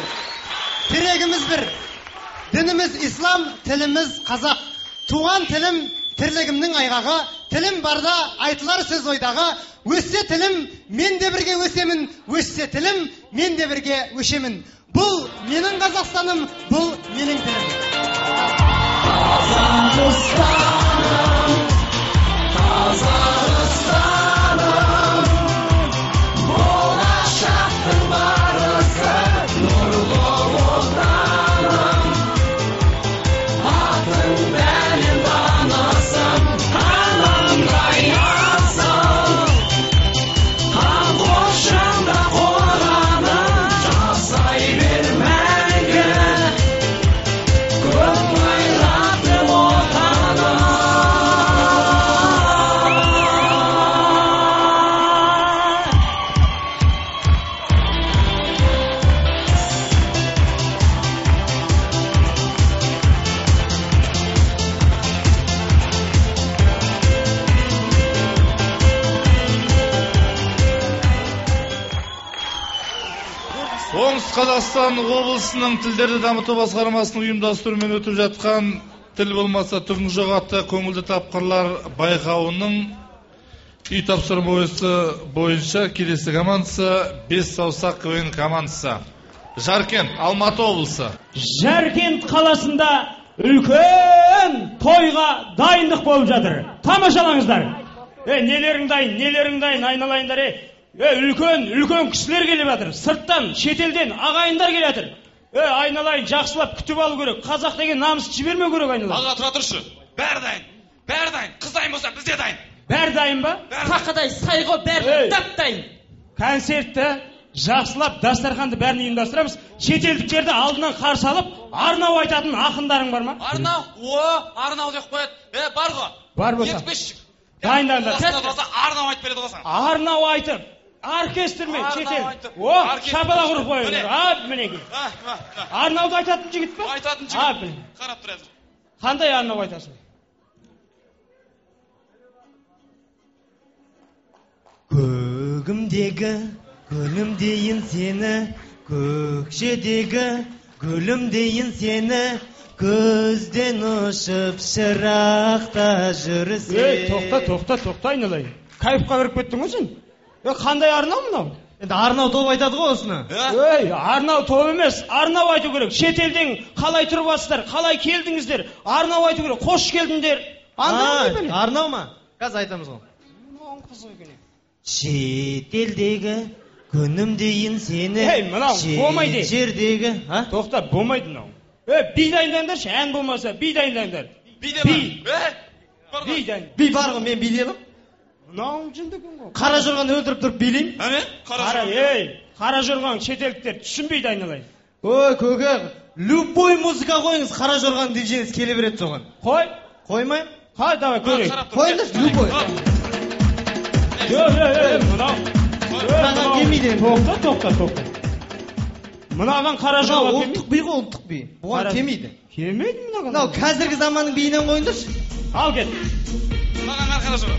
тірегіміз бір. Дініміз ислам, тіліміз қазақ. Туған тілім, тірлігімнің айғағы. Тілім барда, айтылар сөз ойдағы. Өссе тілім, мен де бірге өсемін. Өссе тілім, мен де бірге өшемін. Бұл менің Қазақстаным, бұл менің тілім. Қазақстаным, болашақтың барысы, нұрлы отаным. Атың бәлем данасың, қанымдай асың. Қан қошында қораным, жасай бер мәңгі. Көп байлатып отаным. Оңтүстік Қазақстан облысының тілдерді дамыту басқармасының ұйымдастыруымен өтіп жатқан тіл болмаса түгің жоқ атты көңілді тапқырлар байқауының үй тапсырмасы бойынша келесі командасы 5 саусақ КВН командасы. Жаркент, Алматы облысы. Жаркент қаласында үлкен тойға дайындық болып жатыр. Тамашалаңыздар. Нелерің дайын, айналайындар. үлкен кісілер келіп жатыр. Сырттан, шетелден ағайындар келіп жатыр. Айналайын, жақсылап күтіп алу керек. Қазақ деген намысты жібермеу керек айналайын. Аға, тұра тұршы. Бәрі дайын. Қыз дайын болса, біз де дайын. Бәрі дайын ба? Тақадай, сайғы бәрі дайын. Концертті жақсылап дастарханды бәрін ұйымдастырамыз. Шетелдіктерді алдынан қарсы алып, арнау айтатын ақындарың бар ма? Арнау? Арнау деп қояды. Бар ғой. Бар болса. Дайындандар. Арнау айтып береді ғой. Арнау айтып, оркестрмен шетел. Шапалақ ұрып қойыңдар. Мінекей. Арнауды айтатын жігіт па? Айтатын жігіт. Қарап тұр әзір. Қандай арнау айтасың? Көгімдегі гүлімдейін сені, көкшедегі гүлімдейін сені, көзден ұшып шырақта жүрсең. Тоқта айналайын. Кайфқа кіріп кеттің ғой сен? Қандай арнау мынау? Енді арнау топ айтады ғой осыны. Арнау топ емес, арнау айту керек. Шетелден қалай тұрып жатсыздар, қалай келдіңіздер, арнау айту керек. Қош келдіңдер. Арнау ма? Қазір айтамыз ғой. Шетелдегі күнімдейін сені, жердегі. Тоқта, болмайды мынау. Би дайындаңдаршы, ән болмаса, би дайындаңдар. Би де бар. Би бар ғой, мен билеймін. Мынау жындығын ғой. Қара жорған өлтіріп тұрып билеймін. Қара жорған шетеліктер түсінбейді айналайын. Ой, көке, любой музыка қойыңыз, қара жорған дивжеңіз келе береді соған. Қоймай? Давай көрейік. Қойыңыз, любой. Мынаған келмейді. Тоқта. Мынаған қара жорға келмейді. Ұлттық би ғой, ұлттық би. Бұған келмейді. Келмейді мынаған. Мынау қазіргі заманның биінен қойыңдаршы. Ал кет. Мынаған қара жорға.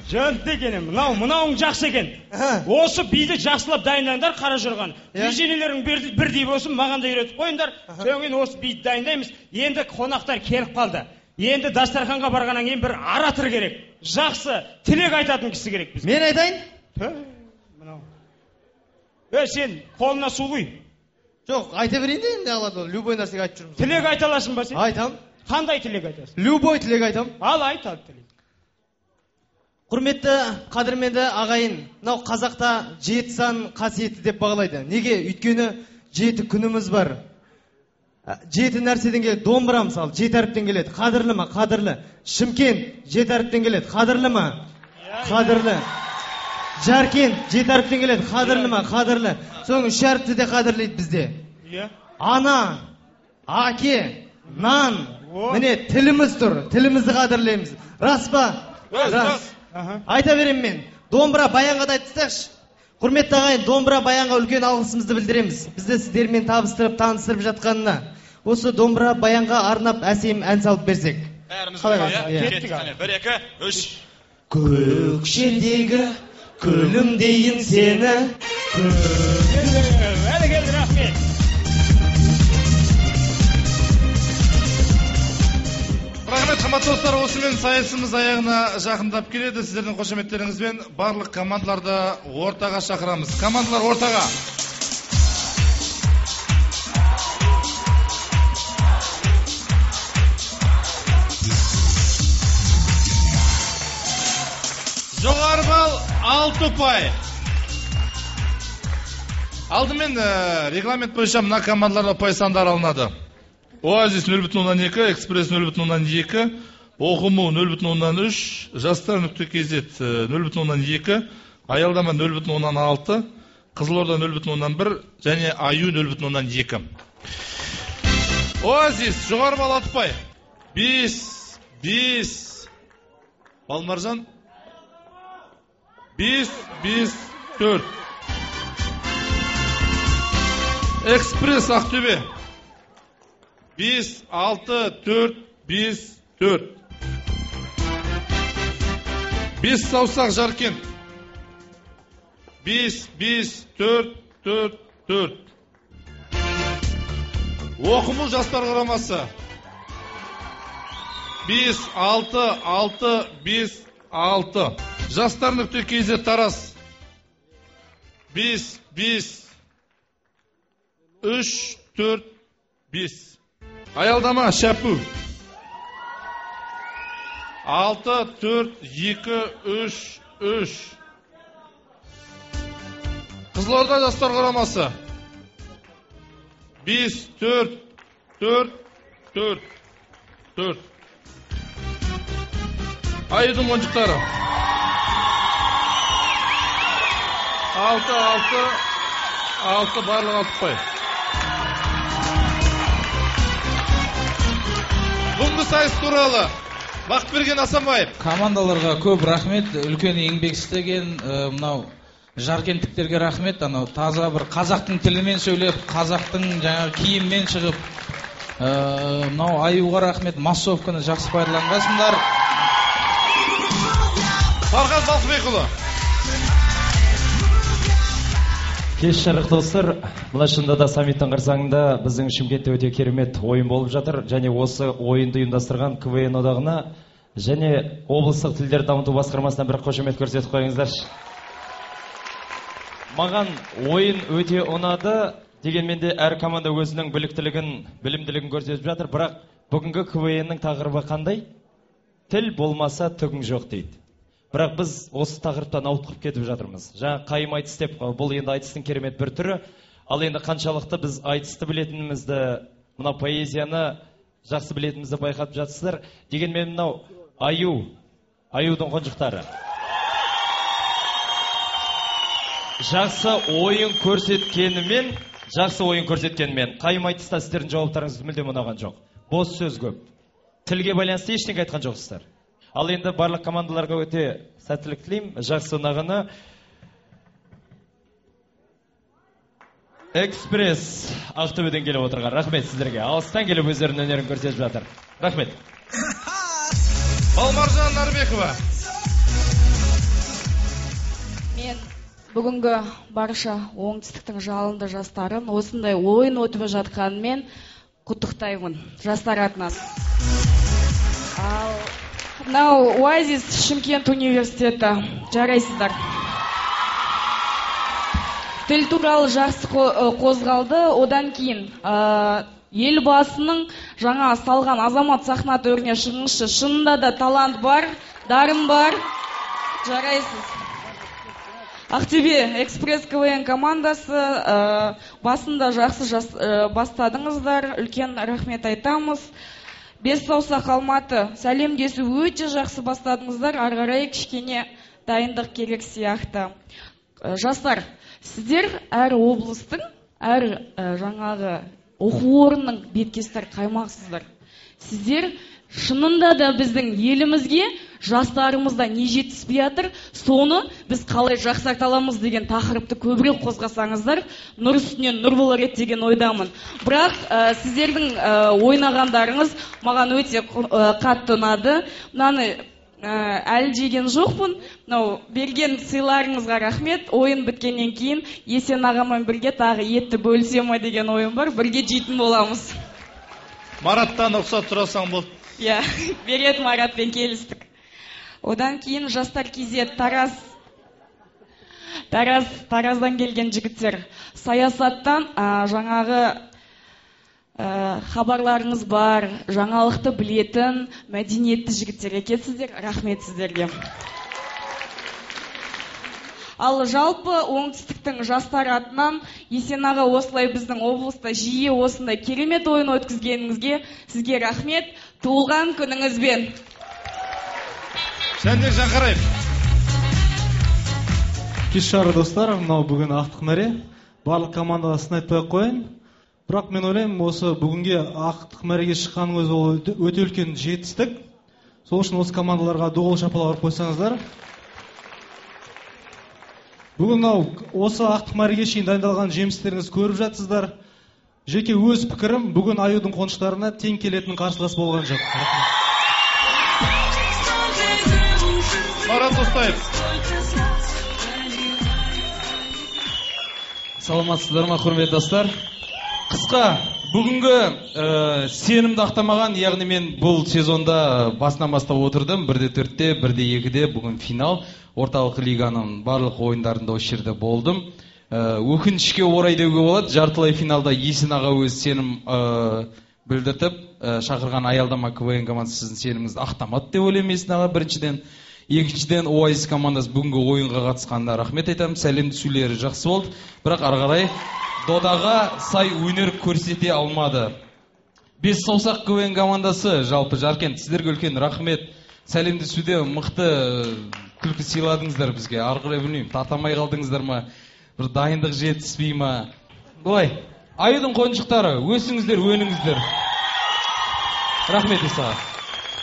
Жөнді екен, мынауың жақсы екен. Осы биді жақсылап дайындаңдар, қара жорған. Движениелерің бірдей болсын, маған да үйретіп қойыңдар. Соңын осы биді дайындаймыз. Енді қонақтар келіп қалды. Енді дастарханға барғаннан кейін бір оратор керек. Жақсы, тілек айтатын кісі керек бізге. Мен айтайын? Сен қолына су құй. Жоқ, айта берейін де енді алады. Любой нәрсеге айтып жүрміз. Тілек айта аласың ба сен? Айтам. Қандай тілек айтасың? Любой тілек айтам. Ал айт тілек. Құрметті, қадірменді ағайын, мынау қазақта 7 сан қасиетті деп бағалайды. Неге? Өйткені 7 күніміз бар. 7 нәрседен келеді. Домбыра мысалы 7 әріптен келеді. Қадірлі ма? Қадірлі. Шымкент 7 әріптен келеді. Қадірлі ма? Қадірлі. Жаркент 7 әріптен келеді. Қадірлі ма? Қадірлі. Соң 3 әріпті де қадірлейді бізде. Ана, аке, нан. Міне тіліміз тұр. Тілімізді қадірлейміз. Рас па? Рас. Айта берем мен. Домбыра баянға да айтсақшы. Құрметті ағайын, домбыра баянға үлкен алғысымызды білдіреміз. Бізді сіздермен таныстырып жатқанына. Осы домбыра баянға арнап әсем ән салып берсек. Кеттік. 1, 2, 3. Көкшедегі күлімдейін сені. Әлі келді, рахмет. Рахмет, қымбатты достар, осымен сайысымыз аяғына жақындап келеді. Сіздердің қошеметтеріңізбен барлық командаларды ортаға шақырамыз. Командалар ортаға. Жоғары балл 6 ұпай. Алдымен регламент бойынша мына командаларға ұпай сандары алынады. Оазис 0,2, Экспресс 0,2, Оқыму 0,3, Жастар.kz 0,2, Аялдама 0,6, Қызылорда 0,1 және Аю 0,2. Оазис жоғары балл 6 ұпай. 5. Балмаржан 5, 4. Экспресс Ақтөбе 5, 6, 4, 5, 4. 5 саусақ Жаркент 5, 4, 4, 4. Оқыму жастар құрамасы 5, 6, 6, 5, 6. Жастар.kz Тарас 5, 3, 4, 5. Аялдама, шапу. 6, 4, 2, 3, 3. Қызылорда жастар құрамасы. 5, 4, 4, 4, 4. Аюдың ойыншықтары. 6, 6 барлық 6 пай. Бүгінгі сайыс туралы Бақберген Асанбаев. Командаларға көп рахмет, үлкен еңбек істеген, мынау жаркенттіктерге рахмет, анау таза бір қазақтың тілімен сөйлеп, қазақтың жаңағы киіммен шығып, мынау Аюға рахмет, массовканы жақсы пайдаланғансыңдар. Фархат Балқыбекұлы. Кеш жарық достар, мына шынында да саммиттің қарсаңында біздің Шымкентте өте керемет ойын болып жатыр, және осы ойынды ұйымдастырған КВН одағына және облыстық тілдер дамыту басқармасына бір қошемет көрсетіп қойыңыздаршы. Маған ойын өте ұнады, дегенмен де әр команда өзінің біліктілігін, білімділігін көрсетіп жатыр, бірақ бүгінгі КВНнің тақырыбы қандай? Тіл болмаса түгің жоқ дейді. Бірақ біз осы тақырыптан ауытқып кетіп жатырмыз. Жаңа қайым айтыс деп, бұл енді айтыстың керемет бір түрі. Ал енді қаншалықты біз айтысты білетінімізді, мына поэзияны жақсы білетінімізді байқап жатсыздар. Дегенмен мынау Аюдың қонжықтары. Жақсы ойын көрсеткенімен, қайым айтыста сіздердің жауаптарыңызды мүлдем ұнаған жоқ. Бос сөз көп. Тілге байланысты ештеңе айтқан жоқсыздар. Ал енді барлық командаларға өте сәттілік тілеймін. Жақсы ұнағаны. Экспресс Ақтөбеден келіп отырған. Рахмет сіздерге. Алыстан келіп өздерінің өнерін көрсетіп жатыр. Рахмет. Балмаржан Нарбекова. Мен бүгінгі барша оңтүстіктің жалынды жастарын осындай ойын өтіп жатқанымен құттықтаймын жастар атынан. Ал мынау Оазис Шымкент университеті, жарайсыздар. Тіл туралы жақсы қозғалды, одан кейін елбасының жаңа салған азамат сахна төріне шығыңызшы. Шынында да талант бар, дарын бар, жарайсыз. Ақтөбе экспресс КВН командасы басында жақсы бастадыңыздар, үлкен рахмет айтамыз. Бес саусақ Алматы, сәлемдесу өте жақсы бастадыңыздар, ары-қарай кішкене дайындық керек сияқты. Жастар, сіздер әр облыстың, әр жаңағы оқу орнының беткестер қаймақсыздар. Сіздер шынында да біздің елімізге жастарымызда не жетіспей жатыр, соны біз қалай жақсарта аламыз деген тақырыпты көбірек қозғасаңыздар, нұр үстінен нұр болар еді деген ойдамын. Бірақ сіздердің ойнағандарыңыз маған өте қатты ұнады. Мынаны әлі жеген жоқпын. Берген сыйларыңызға рахмет. Ойын біткеннен кейін Есен ағамен бірге тағы етті бөлсем деген ойым бар. Бірге жейтін боламыз. Мараттан ұқсат тұрасаң болды. Иә, берет Маратпен келістік. Одан кейін жастар кезет Тараздан келген жігіттер. Саясаттан жаңағы хабарларыңыз бар, жаңалықты білетін, мәдениетті жігіттер екенсіздер. Рахмет сіздерге. Ал жалпы оңтүстіктің жастар атынан Есен аға осылай біздің облыста жиі осындай керемет ойын өткізгеніңізге сізге рахмет. Туылған күніңізбен. Сәнде Жаңғараев. Кеш жары достар, мынау бүгін ақтық мәре. Барлық командада сын айтпай қойын. Бірақ мен ойлаймын, осы бүгінге ақтық мәреге шыққаныңыз ол өте үлкен жетістік. Сол үшін осы командаларға доғыл шапалақ ұрып қойсаңыздар. Бүгін осы ақтық мәреге шейін дайындалған жемістеріңіз көріп жатсыздар. Жеке өз пікірім, бүгін Аюдың қоншықтарына тең келетін қарсылас болған жоқ. Марат Достаев. Саламатсыздар ма, құрметті достар? Қысқа, бүгінгі сенімді ақтамаған, яғни мен бұл сезонда басынан бастап отырдым. 1-4-те, 1-2-де бүгін финал. Орталық лиганың барлық ойындарында осы жерде болдым. өкінішке орай деуге болады, жартылай финалда Есен аға өз сенім білдіртіп шақырған аялдама КВН командасы сіздің сеніміңізді ақтамады деп ойлаймын Есен аға, біріншіден. Екіншіден, Оазис командасы бүгінгі ойынға қатысқанда рахмет айтамын, сәлемді сөйлері жақсы болды, бірақ ары қарай додаға сай өнер көрсете алмады. Бес саусақ КВН командасы, жалпы Жаркент, сіздерге үлкен рахмет. Сәлемді сөйде мықты күлкі сыйладыңыздар бізге. Ары қарай білмеймін, татамай қалдыңыздар ма, бір дайындық жетіспей ма. Былай, аюдың қоншықтары, өсіңіздер, өніңіздер. Рахмет Исаға.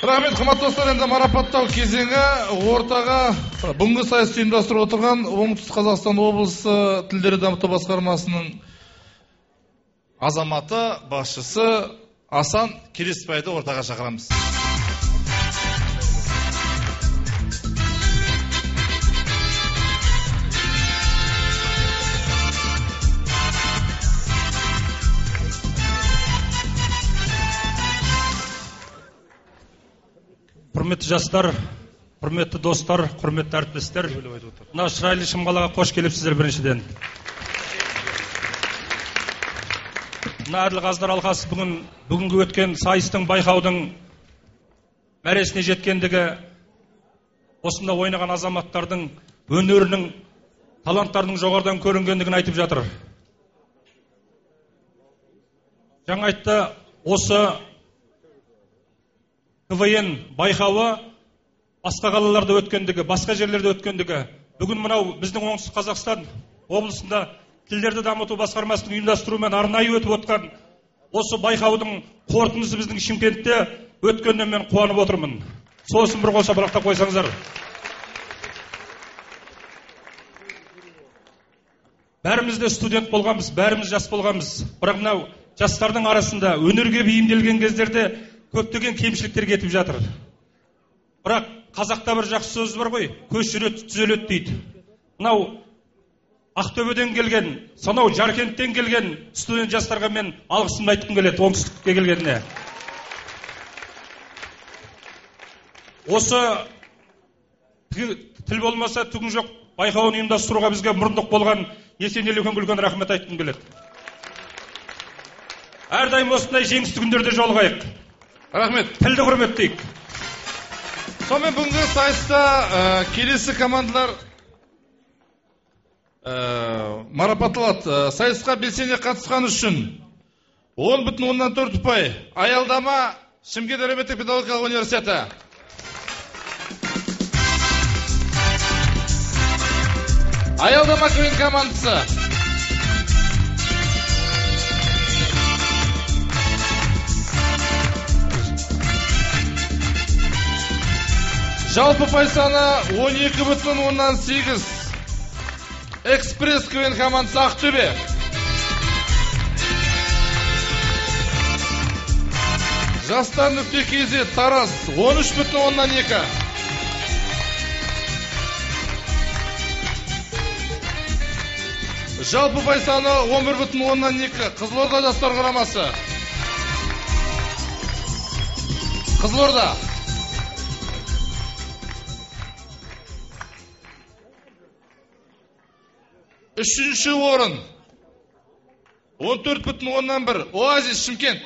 Рахмет, қымбатты достар, енді марапаттау кезеңі ортаға бүгінгі сайысты ұйымдастырып отырған Оңтүстік Қазақстан облысы тілдерді дамыту басқармасының азаматы, басшысы Асан Келеспайды ортаға шақырамыз. Құрметті жастар, құрметті достар, құрметті әріптестер, мына шырайлы шымқалаға қош келіпсіздер біріншіден. Мына әділ қаздар алқасы бүгінгі өткен сайыстың байқаудың мәресіне жеткендігі, осында ойнаған азаматтардың өнерінің, таланттарының жоғарыдан көрінгендігін айтып жатыр. Жаңа айтты, осы КВН байқауы басқа қалаларда өткендігі, басқа жерлерде өткендігі, бүгін мынау біздің Оңтүстік Қазақстан облысында тілдерді дамыту басқармасының ұйымдастыруымен арнайы өтіп отқан осы байқаудың қорытындысы біздің Шымкентте өткеннен мен қуанып отырмын. Сосын бір қол шапалақтап қойсаңыздар. Бәріміз де студент болғанбыз, бәріміз жас болғанбыз. Бірақ мынау жастардың арасында өнерге бейімделген кездерде көптеген кемшіліктер кетіп жатыр. Бірақ қазақта бір жақсы сөз бар ғой, көз жүреді, түзеледі дейді. Мынау Ақтөбеден келген, сонау Жаркенттен келген студент жастарға мен алғысымды айтқым келеді, оңтүстікке келгеніне. Осы тіл болмаса түгін жоқ байқауын ұйымдастыруға бізге мұрындық болған Есенелі үлкен рахмет айтқым келеді. Әрдайым осындай жеңісті күндерде жолығайық. Рахмет. Тілді құрметтейік. Сонымен бүгінгі сайыста келесі командалар марапатталады. Сайысқа белсене қатысқан үшін 10,4 ұпай. Аялдама Шымкент әлеуметтік педагогикалық университеті. Аялдама КВН командасы. Жалпы ұпай саны 12,8. Экспресс КВН командасы Ақтөбе. Жастар.kz Тараз 13,2. Жалпы ұпай саны 11,2. Қызылорда жастар құрамасы. Қызылорда. Үшінші орын 14,1. Оазис Шымкент.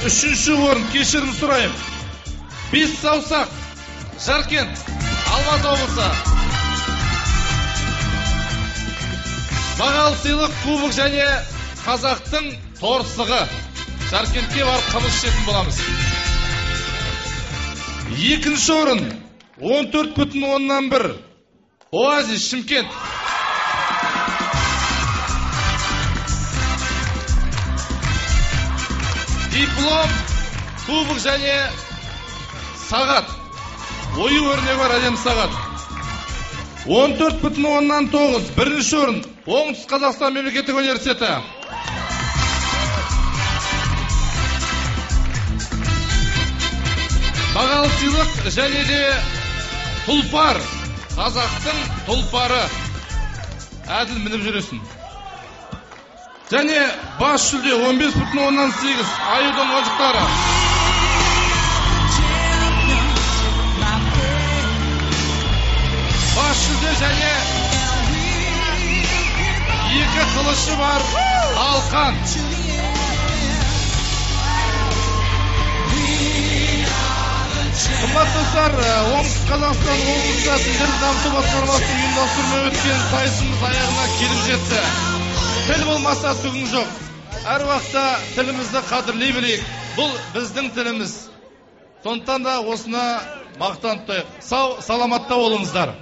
Үшінші орын, кешірім сұрайым. Бес саусақ Жаркент, Алматы облысы. Бағалы сыйлық кубок және қазақтың торсығы. Жаркентке барып қымыз ішетін боламыз. Екінші орын 14,1. Оазис Шымкент. Диплом, кубок және сағат. Ою өрнегі бар әдем сағат. 14,9. Бірінші орын Оңтүстік Қазақстан мемлекеттік университеті. Бағалы сыйлық және де тұлпар. Қазақтың тұлпары. Әділ мініп жүресің. Және бас жүлде 15,8. Аюдың ойыншықтары. қатысушы бар. Алқан. Қымбатты достар, Оңтүстік Қазақстан облысы тілдерді дамыту басқармасының ұйымдастыруымен өткен сайысымыз аяғына келіп жетті. Тіл болмаса түгің жоқ. Әр уақытта тілімізді қадірлей білейік. Бұл біздің тіліміз. Сондықтан да осына мақтан тұтайық. Сау, саламатта болыңыздар.